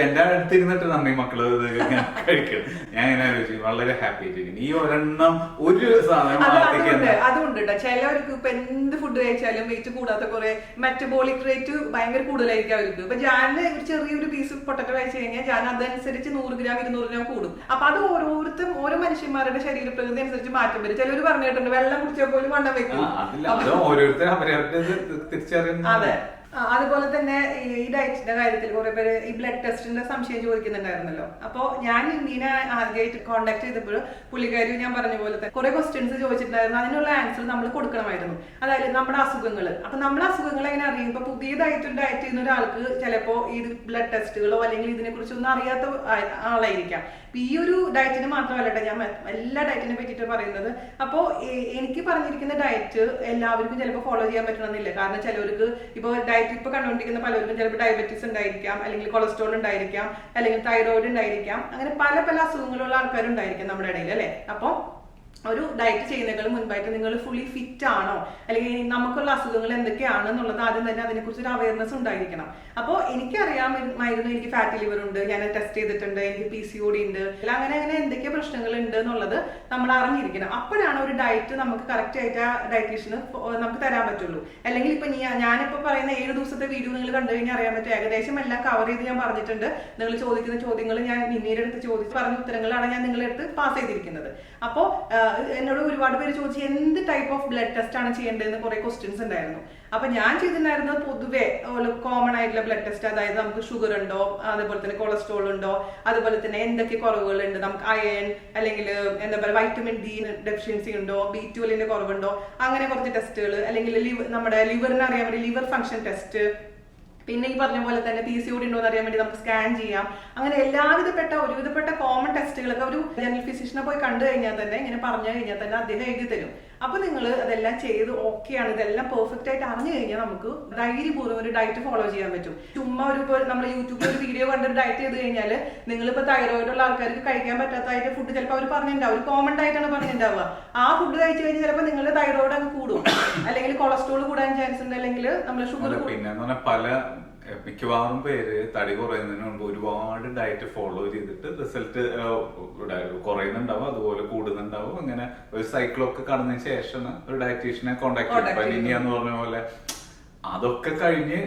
എന്റെ അടുത്തിരുന്നിട്ട് നമ്മി മക്കള് കഴിക്കണം. ഞാൻ ഇങ്ങനെ ആലോചിച്ചു, വളരെ ഹാപ്പി ആയിട്ടിരിക്കുന്നു. ഈ ഒരെണ്ണം ഒരു സാധനം അതുകൊണ്ട് ചിലവർക്ക് ഇപ്പൊ എന്ത് ഫുഡ് കഴിച്ചാലും വെയിറ്റ് കൂടാത്ത കുറെ മെറ്റബോളിക് റേറ്റ് ഭയങ്കര കൂടുതലായിരിക്കും അവർക്ക്. ഇപ്പൊ ഞാൻ ഒരു ചെറിയൊരു പീസ് പൊട്ടറ്റോ കഴിച്ചു കഴിഞ്ഞാൽ ഞാൻ അതനുസരിച്ച് 100 ഗ്രാം 200 ഗ്രാം കൂടും. അപ്പൊ അത് ഓരോ മനുഷ്യന്മാരുടെ ശരീരപ്രകൃതി അനുസരിച്ച് മാറ്റം വരും. ചിലർ പറഞ്ഞു കേട്ടിട്ടുണ്ട് വെള്ളം കുടിച്ചാൽ പോലും വണ്ണം വെക്കും. അതെ, അതുപോലെ തന്നെ ഈ ഡയറ്റിന്റെ കാര്യത്തിൽ കുറെ പേര് ഈ ബ്ലഡ് ടെസ്റ്റിന്റെ സംശയം ചോദിക്കുന്നുണ്ടായിരുന്നല്ലോ. അപ്പൊ ഞാൻ ഇന്ത്യനെ ആദ്യമായിട്ട് കോൺടാക്ട് ചെയ്തപ്പോൾ പുള്ളിക്കാരി ഞാൻ പറഞ്ഞ പോലെ തന്നെ കുറെ ക്വസ്റ്റ്യൻസ് ചോദിച്ചിട്ടുണ്ടായിരുന്നു. അതിനുള്ള ആൻസർ നമ്മൾ കൊടുക്കണമായിരുന്നു. അതായത് നമ്മുടെ അസുഖങ്ങൾ. അപ്പൊ നമ്മുടെ അസുഖങ്ങൾ എങ്ങനെ അറിയും? ഇപ്പൊ പുതിയതായിട്ട് ഡയറ്റ് ചെയ്യുന്ന ഒരാൾക്ക് ചിലപ്പോ ഈ ബ്ലഡ് ടെസ്റ്റുകളോ അല്ലെങ്കിൽ ഇതിനെ കുറിച്ചൊന്നും അറിയാത്ത ആളായിരിക്കാം. ഈ ഒരു ഡയറ്റിന് മാത്രമല്ല, ഞാൻ എല്ലാ ഡയറ്റിനെ പറ്റിയിട്ട് പറയുന്നത്. അപ്പോ എനിക്ക് പറഞ്ഞിരിക്കുന്ന ഡയറ്റ് എല്ലാവർക്കും ചിലപ്പോൾ ഫോളോ ചെയ്യാൻ പറ്റണമെന്നില്ല. കാരണം ചിലവർക്ക് ഇപ്പൊ ഇപ്പൊ കണ്ടുകൊണ്ടിരിക്കുന്ന പലർക്കും ചിലപ്പോൾ ഡയബറ്റീസ് ഉണ്ടായിരിക്കാം, അല്ലെങ്കിൽ കൊളസ്ട്രോൾ ഉണ്ടായിരിക്കാം, അല്ലെങ്കിൽ തൈറോയിഡ് ഉണ്ടായിരിക്കാം. അങ്ങനെ പല അസുഖങ്ങളുള്ള ആൾക്കാരുണ്ടായിരിക്കും നമ്മുടെ ഇടയിൽ, അല്ലെ? അപ്പൊ ഒരു ഡയറ്റ് ചെയ്യുന്നതിന് മുൻപായിട്ട് നിങ്ങൾ ഫുള്ളി ഫിറ്റ് ആണോ, അല്ലെങ്കിൽ നമുക്കുള്ള അസുഖങ്ങൾ എന്തൊക്കെയാണ് എന്നുള്ളത് ആദ്യം തന്നെ അതിനെക്കുറിച്ച് ഒരു അവയർനെസ് ഉണ്ടായിരിക്കണം. അപ്പോൾ എനിക്കറിയാമായിരുന്നു എനിക്ക് ഫാറ്റി ലിവർ ഉണ്ട്, ഞാൻ ടെസ്റ്റ് ചെയ്തിട്ടുണ്ട്, എനിക്ക് PCOD ഉണ്ട്, അങ്ങനെ എന്തൊക്കെ പ്രശ്നങ്ങൾ ഉണ്ട് എന്നുള്ളത് നമ്മൾ അറിഞ്ഞിരിക്കണം. അപ്പോഴാണ് ഒരു ഡയറ്റ് നമുക്ക് കറക്റ്റ് ആയിട്ട് ആ ഡയറ്റീഷ്യന് നമുക്ക് തരാൻ പറ്റുള്ളൂ. അല്ലെങ്കിൽ ഇപ്പൊ ഞാനിപ്പോ പറയുന്ന 7 ദിവസത്തെ വീഡിയോ നിങ്ങൾ കണ്ടു കഴിഞ്ഞാൽ അറിയാൻ പറ്റും. ഏകദേശം എല്ലാം കവർ ചെയ്ത് ഞാൻ പറഞ്ഞിട്ടുണ്ട്. നിങ്ങൾ ചോദിക്കുന്ന ചോദ്യങ്ങൾ ഞാൻ പിന്നീട് എടുത്ത് പറഞ്ഞ ഉത്തരങ്ങളാണ് ഞാൻ നിങ്ങളുടെ അടുത്ത് പാസ് ചെയ്തിരിക്കുന്നത്. അപ്പോൾ എന്നോട് ഒരുപാട് പേര് ചോദിച്ചു എന്ത് ടൈപ്പ് ഓഫ് ബ്ലഡ് ടെസ്റ്റ് ആണ് ചെയ്യേണ്ടതെന്ന് കുറെ ക്വസ്റ്റ്യൻസ് ഉണ്ടായിരുന്നു. അപ്പൊ ഞാൻ ചെയ്തിട്ടുണ്ടായിരുന്നത് പൊതുവെ കോമൺ ആയിട്ടുള്ള ബ്ലഡ് ടെസ്റ്റ്, അതായത് നമുക്ക് ഷുഗർ ഉണ്ടോ, അതേപോലെ തന്നെ കൊളസ്ട്രോൾ ഉണ്ടോ, അതുപോലെ തന്നെ എന്തൊക്കെ കുറവുകളുണ്ട്, നമുക്ക് അയൺ അല്ലെങ്കിൽ എന്താ പറയുക വൈറ്റമിൻ ഡി ഡെഫിഷ്യൻസി ഉണ്ടോ, B12 കുറവുണ്ടോ, അങ്ങനെ കുറച്ച് ടെസ്റ്റുകൾ, അല്ലെങ്കിൽ നമ്മുടെ ലിവറിനെ അറിയാൻ വേണ്ടി ലിവർ ഫംഗ്ഷൻ ടെസ്റ്റ്, പിന്നെ ഈ പറഞ്ഞ പോലെ തന്നെ PCOD ഉണ്ടോ എന്ന് അറിയാൻ വേണ്ടി നമുക്ക് സ്കാൻ ചെയ്യാം. അങ്ങനെ ഒരുവിധപ്പെട്ട കോമൺ ടെസ്റ്റുകളൊക്കെ ഒരു ജനറൽ ഫിസിഷ്യനെ പോയി കണ്ടു കഴിഞ്ഞാൽ തന്നെ, ഇങ്ങനെ പറഞ്ഞു കഴിഞ്ഞാൽ തന്നെ അദ്ദേഹം എഴുതി തരും. അപ്പൊ നിങ്ങൾ അതെല്ലാം ചെയ്ത് ഓക്കെയാണ്, ഇതെല്ലാം പെർഫെക്റ്റ് ആയിട്ട് അറിഞ്ഞു കഴിഞ്ഞാൽ നമുക്ക് ധൈര്യപൂർവ്വം ഒരു ഡയറ്റ് ഫോളോ ചെയ്യാൻ പറ്റും. ചുമ്മാ നമ്മൾ യൂട്യൂബിൽ ഒരു വീഡിയോ കണ്ടൊരു ഡയറ്റ് ചെയ്ത് കഴിഞ്ഞാൽ നിങ്ങളിപ്പോ തൈറോയിഡ് ഉള്ള ആൾക്കാർക്ക് കഴിക്കാൻ പറ്റാത്തതായിട്ട് ഫുഡ് ചിലപ്പോൾ അവർ പറഞ്ഞിട്ടുണ്ടാവും, ഒരു കോമൺ ഡയറ്റാണ് പറഞ്ഞിട്ടുണ്ടാവുക. ആ ഫുഡ് കഴിച്ചു കഴിഞ്ഞാൽ ചിലപ്പോൾ നിങ്ങളുടെ തൈറോയിഡ് അങ്ങ് കൂടും, അല്ലെങ്കിൽ കൊളസ്ട്രോൾ കൂടാൻ ചാൻസ് ഉണ്ട്, അല്ലെങ്കിൽ നമ്മുടെ ഷുഗർ പിന്നെ പല മിക്കവാറും പേര് തടി കുറയുന്നതിന് മുമ്പ് ഒരുപാട് ഡയറ്റ് ഫോളോ ചെയ്തിട്ട് റിസൾട്ട് കുറയുന്നുണ്ടാവും, അതുപോലെ കൂടുന്നുണ്ടാവും. അങ്ങനെ ഒരു സൈക്കിളൊക്കെ കടന്നതിന് ശേഷം ഒരു ഡയറ്റീഷ്യനെ കോണ്ടാക്ട് ചെയ്യും. ഇനിയെന്ന് പറഞ്ഞ പോലെ അതൊക്കെ കഴിഞ്ഞ്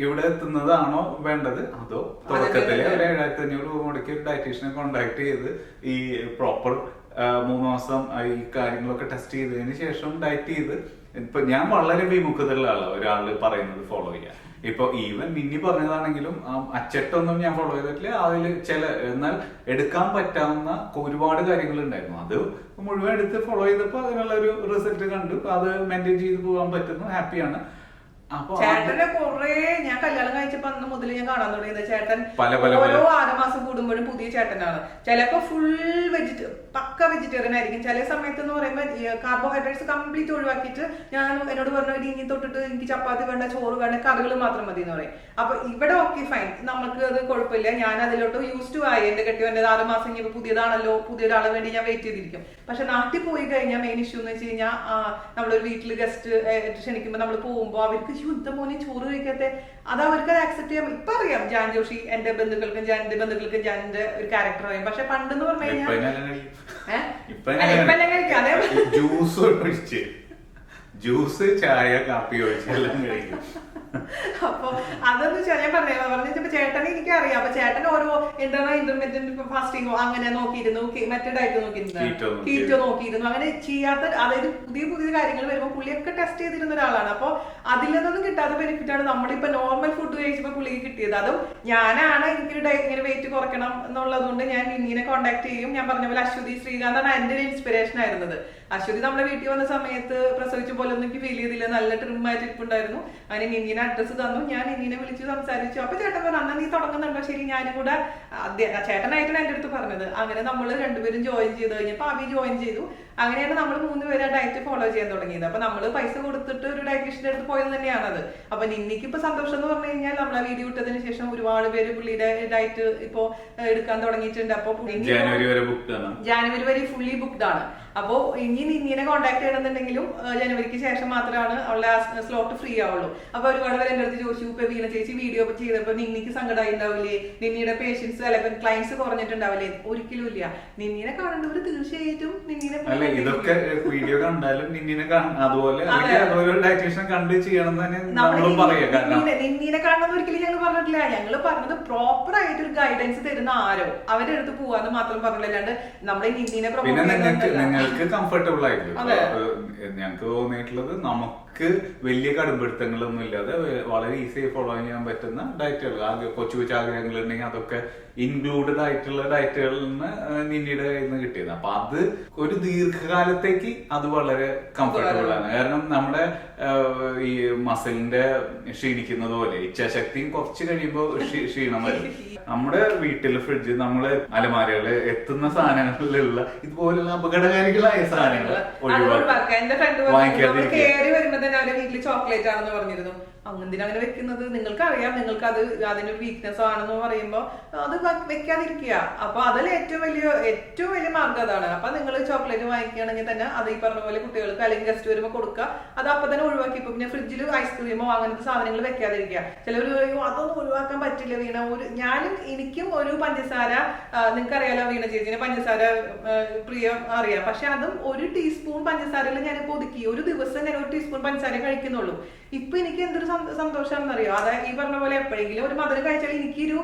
ഇവിടെ എത്തുന്നതാണോ വേണ്ടത്, അതോ തുടക്കത്തില് ഒരു 7500 രൂപ മുടക്കി ഒരു ഡയറ്റീഷ്യനെ കോണ്ടാക്ട് ചെയ്ത് ഈ പ്രോപ്പർ 3 മാസം ഈ കാര്യങ്ങളൊക്കെ ടെസ്റ്റ് ചെയ്തതിന് ശേഷം ഡയറ്റ് ചെയ്ത്. ഇപ്പൊ ഞാൻ വളരെ വിമുഖതയുള്ള ആളാണ് ഒരാള് പറയുന്നത് ഫോളോ ചെയ്യാൻ. ഇപ്പൊ ഈവൻ മിന്നി പറഞ്ഞതാണെങ്കിലും അച്ചട്ടൊന്നും ഞാൻ ഫോളോ ചെയ്തിട്ടില്ല. അതിൽ എന്നാൽ എടുക്കാൻ പറ്റാവുന്ന ഒരുപാട് കാര്യങ്ങൾ ഉണ്ടായിരുന്നു. അത് മുഴുവൻ എടുത്ത് ഫോളോ ചെയ്തപ്പോ അതിനുള്ള ഒരു റിസൾട്ട് കണ്ടു. അത് മെയിൻറ്റെയിൻ ചെയ്ത് പോകാൻ പറ്റുന്നു, ഹാപ്പിയാണ്. ചേട്ടനെ കുറെ ഞാൻ കല്യാണം കഴിച്ചപ്പോ അന്ന് മുതൽ ഞാൻ കാണാൻ തുടങ്ങിയത് ചേട്ടൻ ഓരോ 6 മാസം കൂടുമ്പോഴും പുതിയ ചേട്ടനാണ്. ചിലപ്പോ ഫുൾ പക്ക വെജിറ്റേറിയൻ ആയിരിക്കും. ചില സമയത്ത് എന്ന് പറയുമ്പോൾ കാർബോഹൈഡ്രേറ്റ്സ് കംപ്ലീറ്റ് ഒഴിവാക്കിയിട്ട് എന്നോട് പറഞ്ഞു ഇനി തൊട്ടിട്ട് എനിക്ക് ചപ്പാത്തി വേണ്ട, ചോറ് വേണ്ട, കറികൾ മാത്രം മതി എന്ന് പറയും. അപ്പൊ ഇവിടെ ഓക്കെ ഫൈൻ, നമുക്ക് അത് കുഴപ്പമില്ല. ഞാൻ അതിലോട്ട് യൂസ് ടു ആയി. എന്റെ കെട്ടിയോ 6 മാസം ഇനി പുതിയതാണല്ലോ, പുതിയൊരാളെ വേണ്ടി ഞാൻ വെയിറ്റ് ചെയ്തിരിക്കും. പക്ഷെ നാട്ടിൽ പോയി കഴിഞ്ഞാൽ മെയിൻ ഇഷ്യൂ എന്ന് വെച്ച് കഴിഞ്ഞാൽ നമ്മളൊരു വീട്ടിൽ ഗസ്റ്റ് ക്ഷണിക്കുമ്പോൾ നമ്മൾ പോകുമ്പോൾ അവർക്ക് ശുദ്ധ മോനെ ചോറ് കഴിക്കാത്ത, അത് അവർക്ക് ആക്സെപ്റ്റ് ചെയ്യാം. ഇപ്പൊ അറിയാം ജാൻ ജോഷി എന്റെ ബന്ധുക്കൾക്കും ജാനിന്റെ ഒരു ക്യാരക്ടർ അറിയാം. പക്ഷെ പണ്ടെന്ന് പറഞ്ഞു കഴിഞ്ഞാൽ ജ്യൂസ്, ചായ, കാപ്പി ഒഴിച്ചെല്ലാം കഴിക്കും. അപ്പൊ അതെന്ന് വെച്ചാൽ ഞാൻ പറഞ്ഞപ്പോ ചേട്ടനെ എനിക്ക് അറിയാം. അപ്പൊ ചേട്ടൻ ഓരോ എന്താണ് ഇന്റർമീഡിയറ്റ് ഫാസ്റ്റിങ്ങോ അങ്ങനെ നോക്കിയിരുന്നു, മറ്റേ ഡയറ്റ് നോക്കിയിരുന്നു, കീറ്റോ നോക്കിയിരുന്നു. അങ്ങനെ ചെയ്യാത്ത, അതായത് പുതിയ കാര്യങ്ങൾ വരുമ്പോൾ പുള്ളിയൊക്കെ ടെസ്റ്റ് ചെയ്തിരുന്ന ഒരാളാണ്. അപ്പൊ അതിൽ നിന്നൊന്നും കിട്ടാത്ത ബെനിഫിറ്റ് ആണ് നമ്മളിപ്പോ നോർമൽ ഫുഡ് കഴിച്ചപ്പോ പുള്ളിക്ക് കിട്ടിയത്. അതും ഞാനാണ് എനിക്കൊരു ഇങ്ങനെ വെയിറ്റ് കുറയ്ക്കണം എന്നുള്ളത് കൊണ്ട് ഞാൻ നിന്നിനെ കോണ്ടാക്ട് ചെയ്യും. ഞാൻ പറഞ്ഞ പോലെ അശ്വതി ശ്രീകാന്താണ് എന്റെ ഒരു ഇൻസ്പിറേഷൻ ആയിരുന്നത്. അശ്വതി നമ്മുടെ വീട്ടിൽ വന്ന സമയത്ത് പ്രസവിച്ച പോലെ ഒന്നും എനിക്ക് ഫീൽ ചെയ്തില്ല, നല്ല ട്രിം ആയിട്ട് ഇരിപ്പുണ്ടായിരുന്നു. അങ്ങനെ നിന്നിനെ അഡ്രസ്സ് തന്നു, ഞാൻ നിന്നിനെ വിളിച്ചു സംസാരിച്ചു. അപ്പൊ ചേട്ടൻ പറഞ്ഞു അന്ന് നീ തുടങ്ങുന്നുണ്ടോ, ശരി ഞാനും കൂടെ. ചേട്ടനായിട്ടാണ് എന്റെ അടുത്ത് പറഞ്ഞത്. അങ്ങനെ നമ്മൾ രണ്ടുപേരും ജോയിൻ ചെയ്ത് കഴിഞ്ഞപ്പോൾ അവി ജോയിൻ ചെയ്തു. അങ്ങനെയാണ് നമ്മൾ 3 പേര് ആ ഡയറ്റ് ഫോളോ ചെയ്യാൻ തുടങ്ങിയത്. അപ്പൊ നമ്മൾ പൈസ കൊടുത്തിട്ട് ഒരു ഡയറ്റീഷ്യന്റെ അടുത്ത് പോയത് തന്നെയാണത്. അപ്പൊ നിന്നിക്ക് ഇപ്പൊ സന്തോഷം എന്ന് പറഞ്ഞു കഴിഞ്ഞാൽ നമ്മളെ വീഡിയോ ഇട്ടതിന് ശേഷം ഒരുപാട് പേര് പുള്ളിയുടെ ഡയറ്റ് ഇപ്പോ എടുക്കാൻ തുടങ്ങിയിട്ടുണ്ട്. അപ്പൊ ജാനുവരി വരെ ഫുള്ളി ബുക്ക്ഡ് ആണ്. അപ്പോ ഇനി നിന്നിനെ കോൺടാക്ട് ചെയ്യണമെന്നുണ്ടെങ്കിലും ജനുവരിക്ക് ശേഷം മാത്രമാണ് അവളുടെ സ്ലോട്ട് ഫ്രീ ആവുള്ളൂ. അപ്പൊ ഒരുപാട് പേര് എന്റെ അടുത്ത് ചോദിച്ചു, ഇപ്പൊ വീണ ചേച്ചി വീഡിയോ ചെയ്തപ്പോ നിന്നിക്ക് സങ്കടമായി ഉണ്ടാവില്ലേ, നിന്നിയുടെ പേഷ്യൻസ് അല്ലെങ്കിൽ ക്ലയൻസ് കുറഞ്ഞിട്ടുണ്ടാവില്ലേ? ഒരിക്കലും ഇല്ല. നിന്നിനെ കാണേണ്ടവര് തീർച്ചയായിട്ടും നിന്നിനെ ഇതൊക്കെ വീഡിയോ കണ്ടാലും നിന്നിനെ അതുപോലെ കണ്ട് ചെയ്യണം തന്നെ നിന്നിനെ കാണുന്നത് ഒരിക്കലും ഞങ്ങൾ പറഞ്ഞിട്ടില്ല. ഞങ്ങൾ പറഞ്ഞത് പ്രോപ്പർ ആയിട്ട് ഒരു ഗൈഡൻസ് തരുന്ന ആരോ അവരുടെ അടുത്ത് പോവാന്ന് മാത്രം പറഞ്ഞില്ല. അല്ലാണ്ട് നമ്മളെ നിന്നിനെ നിങ്ങൾക്ക് കംഫർട്ടബിൾ ആയിട്ടുള്ള ഞങ്ങൾക്ക് തോന്നിയിട്ടുള്ളത് നമുക്ക് വലിയ കടുംപിടുത്തങ്ങളൊന്നും ഇല്ലാതെ വളരെ ഈസിയായി ഫോളോ ചെയ്യാൻ പറ്റുന്ന ഡയറ്റുകൾ. ആദ്യം കൊച്ചു കൊച്ചു ആഗ്രഹങ്ങൾ ഉണ്ടെങ്കിൽ അതൊക്കെ ഇൻക്ലൂഡഡ് ആയിട്ടുള്ള ഡയറ്റുകളിൽ നിന്ന് നിന്നിയുടെ കയ്യിൽ നിന്ന് കിട്ടിയത്. അപ്പൊ അത് ഒരു ദീർഘകാലത്തേക്ക് അത് വളരെ കംഫർട്ടബിൾ ആണ്. കാരണം നമ്മുടെ ഈ മസിലിന്റെ ക്ഷീണിക്കുന്നത് പോലെ ഇച്ഛാശക്തിയും കുറച്ച് കഴിയുമ്പോൾ ക്ഷീണം വരും. നമ്മുടെ വീട്ടിലെ ഫ്രിഡ്ജ്, നമ്മള് അലമാരകള് എത്തുന്ന സാധനങ്ങളിലുള്ള ഇതുപോലുള്ള അപകടകാരികളായ സാധനങ്ങൾ അവരുടെ വീട്ടില് ചോക്ലേറ്റ് ആണെന്ന് പറഞ്ഞിരുന്നു. അങ്ങനെന്തിനാ അങ്ങനെ വെക്കുന്നത്? നിങ്ങൾക്ക് അറിയാം, നിങ്ങൾക്ക് അത് അതിന്റെ ഒരു വീക്ക്നെസ് ആണെന്ന് പറയുമ്പോൾ അത് വെക്കാതിരിക്കുക. അപ്പൊ അതിൽ ഏറ്റവും വലിയ മാർഗം അതാണ്. അപ്പൊ നിങ്ങൾ ചോക്ലേറ്റ് വാങ്ങിക്കുകയാണെങ്കിൽ തന്നെ അത് ഈ പറഞ്ഞ പോലെ കുട്ടികൾക്ക് അല്ലെങ്കിൽ ഗസ്റ്റ് വരുമ്പോൾ കൊടുക്കുക. അത് അപ്പൊ തന്നെ ഒഴിവാക്കി. ഇപ്പൊ പിന്നെ ഫ്രിഡ്ജിൽ ഐസ്ക്രീമോ അങ്ങനത്തെ സാധനങ്ങൾ വെക്കാതിരിക്കുക. ചിലർ അതൊന്നും ഒഴിവാക്കാൻ പറ്റില്ല വീണ. എനിക്കും ഒരു പഞ്ചസാര, നിങ്ങൾക്ക് അറിയാലോ വീണ ചേച്ചിനെ പഞ്ചസാര പ്രിയം അറിയാം. പക്ഷെ അതും 1 ടീസ്പൂൺ പഞ്ചസാരയിൽ ഞാനിപ്പോ ഒതുക്കി. ഒരു ദിവസം ഞാൻ 1 ടീസ്പൂൺ പഞ്ചസാര പഞ്ചസാര കഴിക്കുന്നുള്ളൂ. ഇപ്പൊ എനിക്ക് എന്തൊരു സന്തോഷമാണെന്ന് അറിയോ, അതായത് ഈ പറഞ്ഞ പോലെ എപ്പോഴെങ്കിലും ഒരു മധുരം കഴിച്ചാൽ എനിക്കൊരു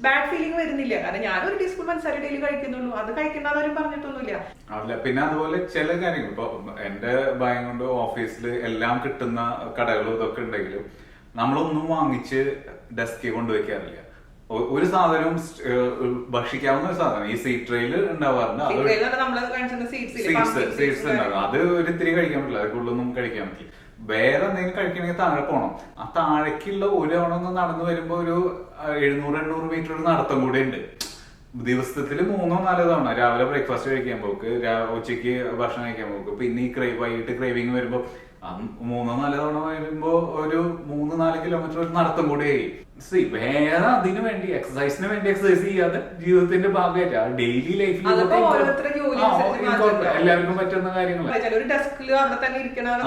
ബാഡ് ഫീലിംഗ് വരുന്നില്ല. കാരണം ഞാനൊരു ടീസ്പൂൺ പഞ്ചസാര ഡെയിലി കഴിക്കുന്നുള്ളൂ, അത് കഴിക്കേണ്ടവരും പറഞ്ഞിട്ടൊന്നുമില്ല. അല്ല, പിന്നെ അതുപോലെ ചില കാര്യങ്ങൾ ഇപ്പൊ എന്റെ ഭയം കൊണ്ട് ഓഫീസിൽ എല്ലാം കിട്ടുന്ന കടകളും ഇതൊക്കെ ഉണ്ടെങ്കിലും നമ്മളൊന്നും വാങ്ങിച്ച് ഡെസ്കിൽ കൊണ്ടുവയ്ക്കാറില്ല. ഒരു സാധനവും ഭക്ഷിക്കാവുന്ന ഒരു സാധനം ഈ സീറ്റ് ട്രെയിൽ ഉണ്ടാവാറുണ്ട്. സീഡ്സ് ഉണ്ടാകും, അത് ഒരു ഇത്തിരി കഴിക്കാൻ പറ്റില്ല, അത് കൂടുതലൊന്നും കഴിക്കാൻ പറ്റില്ല. വേറെ എന്തെങ്കിലും കഴിക്കണമെങ്കിൽ താഴെ പോകണം. ആ താഴേക്കുള്ള ഒരു തവണ ഒന്ന് നടന്നു വരുമ്പോ ഒരു 700-800 മീറ്റർ ഒരു നടത്തം കൂടെ ഉണ്ട്. ദിവസത്തിൽ 3-4 തവണ രാവിലെ ബ്രേക്ക്ഫാസ്റ്റ് കഴിക്കാൻ പോക്ക്, ഉച്ചയ്ക്ക് ഭക്ഷണം കഴിക്കാൻ പോക്ക്, പിന്നെ ഈ വൈകിട്ട് ക്രേവിങ് വരുമ്പോ 3-4 തവണ വരുമ്പോ ഒരു 3-4 കിലോമീറ്റർ ഒരു നടത്തം കൂടെയായി. വേറെ അതിനു വേണ്ടി എക്സസൈസിന് വേണ്ടി എക്സസൈസ് ചെയ്യാതെ ജീവിതത്തിന്റെ ഭാഗമായിട്ട് ഡെയിലി ലൈഫിൽ എല്ലാവർക്കും പറ്റുന്ന കാര്യങ്ങൾ.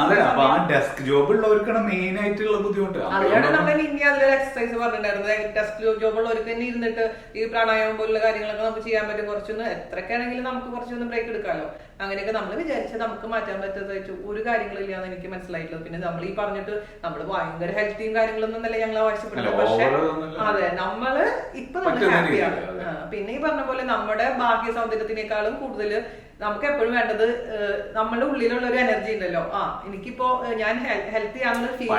അതെ, അപ്പൊ ആ ഡെസ്ക് ജോബ് ഉള്ളവർക്കാണ് മെയിൻ ആയിട്ടുള്ള ബുദ്ധിമുട്ട്. എക്സസൈസ് പറഞ്ഞിട്ടുണ്ടായിരുന്നു, ഡെസ്ക് ജോബ് ഉള്ളവർക്ക് തന്നെ ഇരുന്നിട്ട് ഈ പ്രാണായാമം പോലുള്ള കാര്യങ്ങളൊക്കെ നമുക്ക് ചെയ്യാൻ പറ്റും. കുറച്ചൊന്ന് എത്രയൊക്കെയാണെങ്കിലും നമുക്ക് കുറച്ചൊന്ന് ബ്രേക്ക് എടുക്കാമല്ലോ. അങ്ങനെയൊക്കെ നമ്മൾ വിചാരിച്ചാൽ നമുക്ക് മാറ്റാൻ പറ്റാത്ത ഒരു കാര്യങ്ങളില്ല എന്ന് എനിക്ക് മനസ്സിലായിട്ടുള്ളത്. പിന്നെ നമ്മൾ ഈ പറഞ്ഞിട്ട് നമ്മൾ ഭയങ്കര ഹെൽത്തിയും കാര്യങ്ങളൊന്നും അല്ല ഞങ്ങൾ ആവശ്യപ്പെടുന്നത്. പക്ഷെ അതെ, നമ്മള് ഇപ്പൊ നമ്മൾ ഹാപ്പിയാണ്. പിന്നെ ഈ പറഞ്ഞ പോലെ നമ്മുടെ ബാഹ്യ സൗന്ദര്യത്തിനേക്കാളും കൂടുതൽ നമുക്ക് എപ്പോഴും വേണ്ടത് നമ്മുടെ ഉള്ളിലുള്ള ഒരു എനർജി ഉണ്ടല്ലോ. എനിക്കിപ്പോ ഞാൻ ഹെൽത്തി ആണെന്ന് ഫീൽ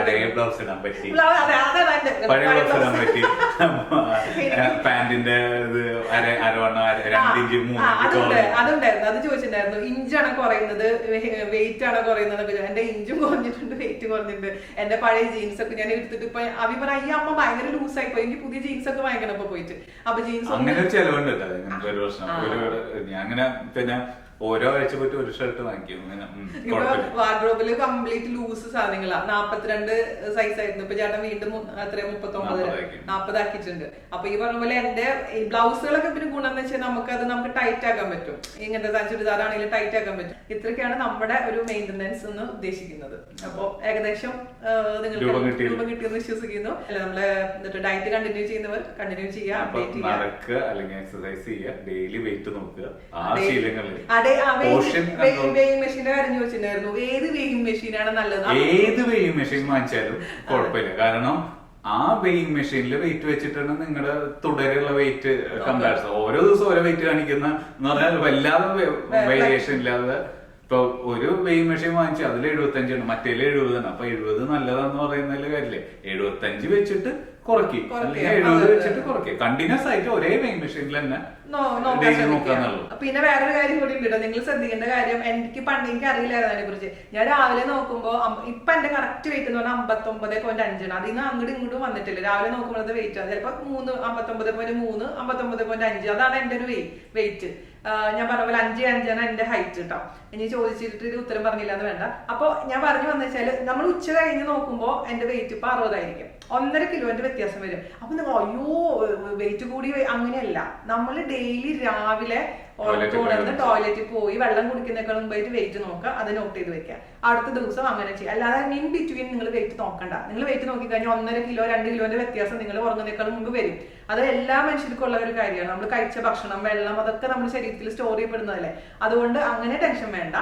അതുണ്ടായിരുന്നു. അത് ചോദിച്ചിട്ടുണ്ടായിരുന്നു, ഇഞ്ചാണ് കുറയുന്നത് വെയിറ്റ് ആണ് കുറയുന്നത്. എന്റെ ഇഞ്ചും കുറഞ്ഞിട്ടുണ്ട്, വെയിറ്റ് കുറഞ്ഞിട്ടുണ്ട്. എന്റെ പഴയ ജീൻസ് ഒക്കെ ഞാൻ എടുത്തിട്ട് ഇപ്പൊ അഭിപ്രായം ഈ അമ്മ ഭയങ്കര ലൂസായി പോയി, എനിക്ക് പുതിയ ജീൻസ് ഒക്കെ വാങ്ങിക്കണം ഇപ്പൊ പോയിട്ട്. അപ്പൊ ജീൻസ് അങ്ങനെ ചെലവുണ്ട്. അങ്ങനെ പിന്നെ ഓരോ ആഴ്ച പോയിട്ട് ഒരു ഷർട്ട് വാങ്ങിക്കും. വാർഡ്രോബില് കംപ്ലീറ്റ് ലൂസ് സാധനങ്ങളാ. 42 സൈസ് ആയിരുന്നു, ഇപ്പൊ ചേട്ടൻ വീണ്ടും 39 ആക്കിയിട്ടുണ്ട്. അപ്പൊ ഈ പറഞ്ഞ പോലെ എന്റെ ബ്ലൗസുകളൊക്കെ പിന്നെ ഗുണം എന്ന് വെച്ചാൽ നമുക്ക് ടൈറ്റ് ആക്കാൻ പറ്റും. ഇങ്ങനത്തെ ചുരിദാർ ആണെങ്കിലും ടൈറ്റ് ആക്കാൻ പറ്റും. ഇത്രയൊക്കെയാണ് നമ്മുടെ ഒരു മെയിന്റനൻസ് എന്ന് ഉദ്ദേശിക്കുന്നത്. അപ്പൊ ഏകദേശം നിങ്ങൾക്ക് രൂപം കിട്ടിയെന്ന് വിശ്വസിക്കുന്നു. അല്ല, നമ്മള് ഡയറ്റ് കണ്ടിന്യൂ ചെയ്യുന്നവർ കണ്ടിന്യൂ ചെയ്യുക, അപ്ഡേറ്റ് ചെയ്യുക, അല്ലെങ്കിൽ എക്സസൈസ് ചെയ്യുക, ഡെയിലി വെയിറ്റ് നോക്കുക. ആ ശീലങ്ങളിൽ മെഷീന്റെ കാര്യം ചോദിച്ചിട്ടുണ്ടായിരുന്നു. ഏത് വെയിങ് മെഷീനാണ് നല്ലത്? ഏത് വെയിങ് മെഷീൻ വാങ്ങിച്ചാലും കുഴപ്പമില്ല. കാരണം ആ വെയിങ് മെഷീനിൽ വെയിറ്റ് വെച്ചിട്ടാണ് നിങ്ങളുടെ തുടരെയുള്ള വെയിറ്റ് കമ്പാരിസൺ. ഓരോ ദിവസം ഓരോ വെയിറ്റ് കാണിക്കുന്ന എന്ന് പറഞ്ഞാൽ വല്ലാതെ വേരിയേഷൻ ഇല്ലാതെ. ഇപ്പൊ ഒരു വെയിങ് മെഷീൻ വാങ്ങിച്ചു അതിൽ 75 മറ്റേല് 70. അപ്പൊ 70 നല്ലതാന്ന് പറയുന്നതിൽ കാര്യമില്ലേ. 75 വെച്ചിട്ട് കുറയ്ക്കും, അല്ലെങ്കിൽ 70 വെച്ചിട്ട് കുറയ്ക്കും. കണ്ടിന്യൂസ് ആയിട്ട് ഒരേ വെയിങ് മെഷീനിൽ തന്നെ നോക്കാന്നുള്ളൂ. പിന്നെ വേറൊരു കാര്യം കൂടി ഉണ്ട്, നിങ്ങൾ ശ്രദ്ധിക്കേണ്ട കാര്യം. എനിക്ക് അറിയില്ലായിരുന്നു അതിനെ കുറിച്ച്. ഞാൻ രാവിലെ നോക്കുമ്പോ ഇപ്പൊ എന്റെ കറക്റ്റ് വെയിറ്റ് എന്ന് പറഞ്ഞാൽ 59.5 അതിൽ നിന്ന് അങ്ങോട്ടും ഇങ്ങോട്ടും വന്നിട്ടില്ല. രാവിലെ നോക്കുമ്പോഴത്തെ വെയിറ്റ് ആണ് ചിലപ്പോ 59.3, 59.5 അതാണ് എന്റെ ഒരു വെയിറ്റ്. ഞാൻ പറഞ്ഞ പോലെ 5'5" എന്റെ ഹൈറ്റ് കേട്ടോ. ഇനി ചോദിച്ചിട്ട് ഉത്തരം പറഞ്ഞില്ല എന്ന് വേണ്ട. അപ്പൊ ഞാൻ പറഞ്ഞു വന്നു വെച്ചാല് നമ്മൾ ഉച്ച കഴിഞ്ഞ് നോക്കുമ്പോ എന്റെ വെയിറ്റ് ഇപ്പൊ 60 ആയിരിക്കും. 1.5 കിലോന്റെ വ്യത്യാസം വരും. അപ്പൊ നിങ്ങൾ അയ്യോ വെയിറ്റ് കൂടി, അങ്ങനെയല്ല. നമ്മൾ ഡെയിലി രാവിലെ ഉണർന്ന് ടോയ്ലറ്റിൽ പോയി വെള്ളം കുടിക്കുന്നേക്കാൾ മുമ്പായിട്ട് വെയിറ്റ് നോക്കുക, അത് നോട്ട് ചെയ്ത് വെക്കുക. അടുത്ത ദിവസം അങ്ങനെ ചെയ്യുക. അല്ലാതെ ഇൻ ബിറ്റ്വീൻ നിങ്ങൾ വെയിറ്റ് നോക്കണ്ട. നിങ്ങൾ വെയിറ്റ് നോക്കി കഴിഞ്ഞാൽ 1.5 കിലോ 2 കിലോന്റെ വ്യത്യാസം നിങ്ങൾ ഉറങ്ങുന്നേക്കാൾ മുമ്പ് വരും. അത് എല്ലാ മനുഷ്യർക്കും ഉള്ള ഒരു കാര്യമാണ്. നമ്മൾ കഴിച്ച ഭക്ഷണം, വെള്ളം, അതൊക്കെ നമ്മുടെ ശരീരത്തിൽ സ്റ്റോർ ചെയ്യപ്പെടുന്നതല്ലേ. അതുകൊണ്ട് അങ്ങനെ ടെൻഷൻ വേണ്ട.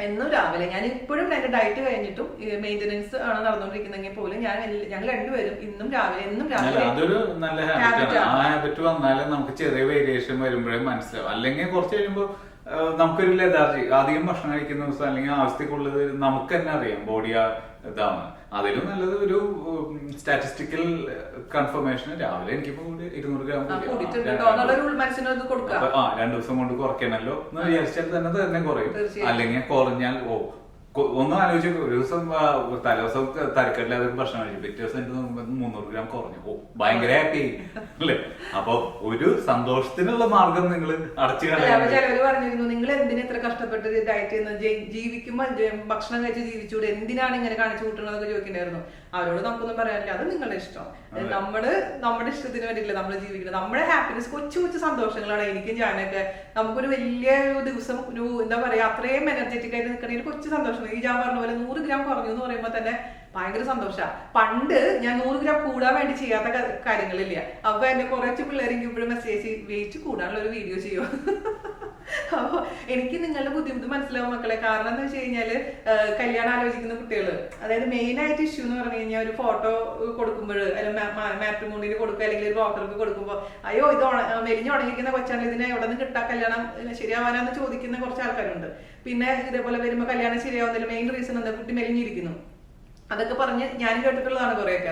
എന്നും രാവിലെ ഞാൻ ഇപ്പോഴും എന്റെ ഡയറ്റ് കഴിഞ്ഞിട്ടും മെയിന്റനൻസ് ആണ് നടന്നുകൊണ്ടിരിക്കുന്നെങ്കിൽ പോലും ഞങ്ങൾ രണ്ടുപേരും എന്നും രാവിലെ അതൊരു നല്ല ഹാബിറ്റ്. ആ ഹാബിറ്റ് വന്നാലേ നമുക്ക് ചെറിയ വേരിയേഷൻ വരുമ്പോഴേ മനസ്സിലാവും. അല്ലെങ്കിൽ കുറച്ച് കഴിയുമ്പോൾ നമുക്കൊരു ലെതാർജി, അധികം ഭക്ഷണം കഴിക്കുന്ന ദിവസം അല്ലെങ്കിൽ ആവശ്യത്തേക്കുള്ളത് നമുക്ക് തന്നെ അറിയാം ബോഡി ഇതാണ്. അതിലും നല്ലത് ഒരു സ്റ്റാറ്റിസ്റ്റിക്കൽ കൺഫർമേഷൻ രാവിലെ എനിക്കിപ്പോ 200 ഗ്രാം 2 ദിവസം കൊണ്ട് കുറയ്ക്കണല്ലോ എന്ന് വിചാരിച്ചാൽ തന്നെ കുറയും. അല്ലെങ്കിൽ കുറഞ്ഞാൽ ഒന്നും ആലോചിച്ചു, ഒരു ദിവസം തലേദിവസം തരക്കടില്ലാതെ ഭക്ഷണം കഴിച്ചു, പിറ്റേ ദിവസം എനിക്ക് 300 ഗ്രാം കുറഞ്ഞു, ഭയങ്കര ഹാപ്പി അല്ലേ. അപ്പൊ ഒരു സന്തോഷത്തിനുള്ള മാർഗം നിങ്ങൾ അടച്ചു കളയാൻ. ചിലവര് പറഞ്ഞിരുന്നു, നിങ്ങൾ എന്തിനാ ഇത്ര കഷ്ടപ്പെട്ട് ഡയറ്റ് ചെയ്യുന്നത്, ജീവിക്കുമ്പോ ഭക്ഷണം കഴിച്ച് ജീവിച്ചൂടെ, എന്തിനാണ് ഇങ്ങനെ കാണിച്ചു കൂട്ടണമെന്നൊക്കെ ചോദിക്കണ്ടായിരുന്നു. അവരോട് നമുക്കൊന്നും പറയാനില്ല, അത് നിങ്ങളുടെ ഇഷ്ടം. നമ്മുടെ ഇഷ്ടത്തിന് വേണ്ടിയില്ല നമ്മൾ ജീവിക്കുന്നത്. നമ്മുടെ ഹാപ്പിനെസ് കൊച്ചു കൊച്ചു സന്തോഷങ്ങളാണ്. എനിക്കും ഞാനൊക്കെ നമുക്കൊരു വലിയ ദിവസം ഒരു എന്താ പറയാ അത്രയും എനർജറ്റിക് ആയിട്ട് നിൽക്കണമെങ്കിൽ കൊച്ചു സന്തോഷം. ഈ ഞാൻ പറഞ്ഞ പോലെ 100 ഗ്രാം കുറഞ്ഞു എന്ന് പറയുമ്പോ തന്നെ ഭയങ്കര സന്തോഷമാണ്. പണ്ട് ഞാൻ 100 ഗ്രാം കൂടാൻ വേണ്ടി ചെയ്യാത്ത കാര്യങ്ങളില്ല. അപ്പൊ എന്നെ കുറച്ച് പിള്ളേരെങ്കിൽ ഇപ്പോഴും മെസ്സേജ് വെയിറ്റ് കൂടാനുള്ള ഒരു വീഡിയോ ചെയ്യുമോ അപ്പൊ എനിക്ക് നിങ്ങളുടെ ബുദ്ധിമുട്ട് മനസ്സിലാവും മക്കളെ. കാരണം എന്താ വെച്ച് കഴിഞ്ഞാല് കല്യാണം ആലോചിക്കുന്ന കുട്ടികള്, അതായത് മെയിൻ ആയിട്ട് ഇഷ്യൂ എന്ന് പറഞ്ഞു കഴിഞ്ഞാൽ ഒരു ഫോട്ടോ കൊടുക്കുമ്പോൾ അല്ലെങ്കിൽ മാട്രിമോണിയിൽ കൊടുക്കുക അല്ലെങ്കിൽ ഒരു ബ്രോക്കർക്ക് കൊടുക്കുമ്പോൾ അയ്യോ ഇത് മെലിഞ്ഞുണങ്ങിയിരിക്കുന്ന കൊച്ചാണ്, ഇതിനെ എവിടെ നിന്ന് കിട്ടാ കല്യാണം ശരിയാവാനാന്ന് ചോദിക്കുന്ന കുറച്ച് ആൾക്കാരുണ്ട്. പിന്നെ ഇതേപോലെ വരുമ്പോൾ കല്യാണം ശരിയാവുന്നില്ല, മെയിൻ റീസൺ എന്താ, കുട്ടി മെലിഞ്ഞിരിക്കുന്നു. അതൊക്കെ പറഞ്ഞ് ഞാൻ കേട്ടിട്ടുള്ളതാണ് കുറെയൊക്കെ.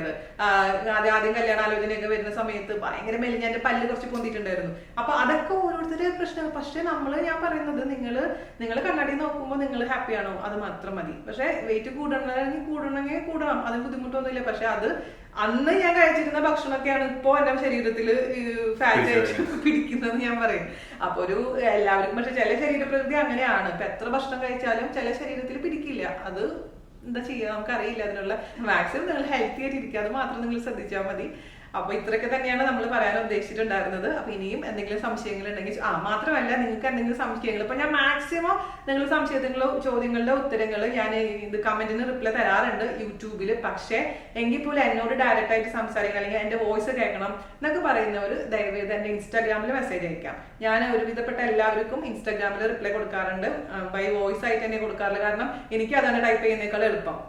അത് ആദ്യം കല്യാണാലോചനയൊക്കെ വരുന്ന സമയത്ത് ഭയങ്കര മെലിഞ്ഞ എന്റെ പല്ല് കുറച്ച് പൊന്തിയിട്ടുണ്ടായിരുന്നു. അപ്പൊ അതൊക്കെ ഓരോരുത്തരുടെ പ്രശ്നങ്ങൾ. പക്ഷെ ഞാൻ പറയുന്നത് നിങ്ങൾ കണ്ണാടി നോക്കുമ്പോൾ നിങ്ങൾ ഹാപ്പിയാണോ അത് മാത്രം മതി. പക്ഷെ വെയിറ്റ് കൂടണമെങ്കിൽ കൂടണം, അതിന് ബുദ്ധിമുട്ടൊന്നുമില്ല. പക്ഷെ അത് അന്ന് ഞാൻ കഴിച്ചിരുന്ന ഭക്ഷണമൊക്കെയാണ് ഇപ്പോ എന്റെ ശരീരത്തിൽ ഫാറ്റ് ആയിട്ട് പിടിക്കുന്നത് ഞാൻ പറയും. അപ്പൊ എല്ലാവർക്കും പക്ഷെ ചില ശരീരപ്രകൃതി അങ്ങനെയാണ്. ഇപ്പൊ എത്ര ഭക്ഷണം കഴിച്ചാലും ചില ശരീരത്തിൽ പിടിക്കില്ല. അത് എന്താ ചെയ്യാ നമുക്കറിയില്ല. അതിനുള്ള മാക്സിമം നിങ്ങൾ ഹെൽത്തി ആയിട്ട് ഇരിക്കുക, അത് മാത്രം നിങ്ങൾ ശ്രദ്ധിച്ചാൽ മതി. അപ്പൊ ഇത്രയൊക്കെ തന്നെയാണ് നമ്മൾ പറയാൻ ഉദ്ദേശിച്ചിട്ടുണ്ടായിരുന്നത്. അപ്പൊ ഇനിയും എന്തെങ്കിലും സംശയങ്ങൾ ഉണ്ടെങ്കിൽ മാത്രമല്ല നിങ്ങൾക്ക് എന്തെങ്കിലും സംശയങ്ങൾ ഇപ്പൊ ഞാൻ മാക്സിമം നിങ്ങൾ ചോദ്യങ്ങളുടെ ഉത്തരങ്ങൾ ഞാൻ ഇത് കമന്റിന് റിപ്ലൈ തരാറുണ്ട് യൂട്യൂബിൽ. പക്ഷെ എങ്കിൽ പോലും എന്നോട് ഡയറക്റ്റ് ആയിട്ട് സംസാരിക്കണം അല്ലെങ്കിൽ എന്റെ വോയിസ് കേൾക്കണം എന്നൊക്കെ പറയുന്നവർ ദയവേത് എന്റെ ഇൻസ്റ്റാഗ്രാമിൽ മെസ്സേജ് അയക്കാം. ഞാൻ ഒരുവിധപ്പെട്ട എല്ലാവർക്കും ഇൻസ്റ്റാഗ്രാമിൽ റിപ്ലൈ കൊടുക്കാറുണ്ട്. ബൈ വോയിസ് ആയിട്ട് തന്നെ കൊടുക്കാറുണ്ട്. കാരണം എനിക്ക് അതാണ് ടൈപ്പ് ചെയ്യുന്നേക്കാൾ എളുപ്പം.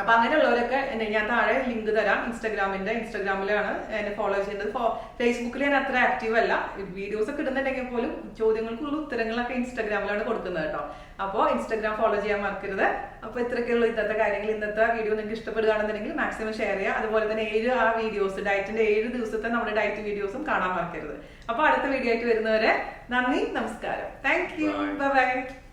അപ്പൊ അങ്ങനെയുള്ളവരൊക്കെ ഞാൻ താഴെ ലിങ്ക് തരാം. ഇൻസ്റ്റാഗ്രാമിലാണ് എന്നെ ഫോളോ ചെയ്യേണ്ടത്. ഫേസ്ബുക്കിൽ ഞാൻ അത്ര ആക്റ്റീവ് അല്ല. വീഡിയോസ് ഒക്കെ ഇടുന്നുണ്ടെങ്കിൽ പോലും ചോദ്യങ്ങൾക്കുള്ള ഉത്തരങ്ങളൊക്കെ ഇൻസ്റ്റാഗ്രാമിലാണ് കൊടുക്കുന്നത് കേട്ടോ. അപ്പോൾ ഇൻസ്റ്റാഗ്രാം ഫോളോ ചെയ്യാൻ മറക്കരുത്. അപ്പൊ ഇത്രയൊക്കെയുള്ള ഇന്നത്തെ കാര്യങ്ങൾ. ഇന്നത്തെ വീഡിയോ നിങ്ങൾക്ക് ഇഷ്ടപ്പെടുകയാണെന്നുണ്ടെങ്കിൽ മാക്സിമം ഷെയർ ചെയ്യുക. അതുപോലെ തന്നെ 7 വീഡിയോസ് ഡയറ്റിന്റെ 7 ദിവസത്തെ നമ്മുടെ ഡയറ്റ് വീഡിയോസും കാണാൻ മറക്കരുത്. അപ്പൊ അടുത്ത വീഡിയോ ആയിട്ട് വരുന്നവരെ നന്ദി, നമസ്കാരം. Thank you, by.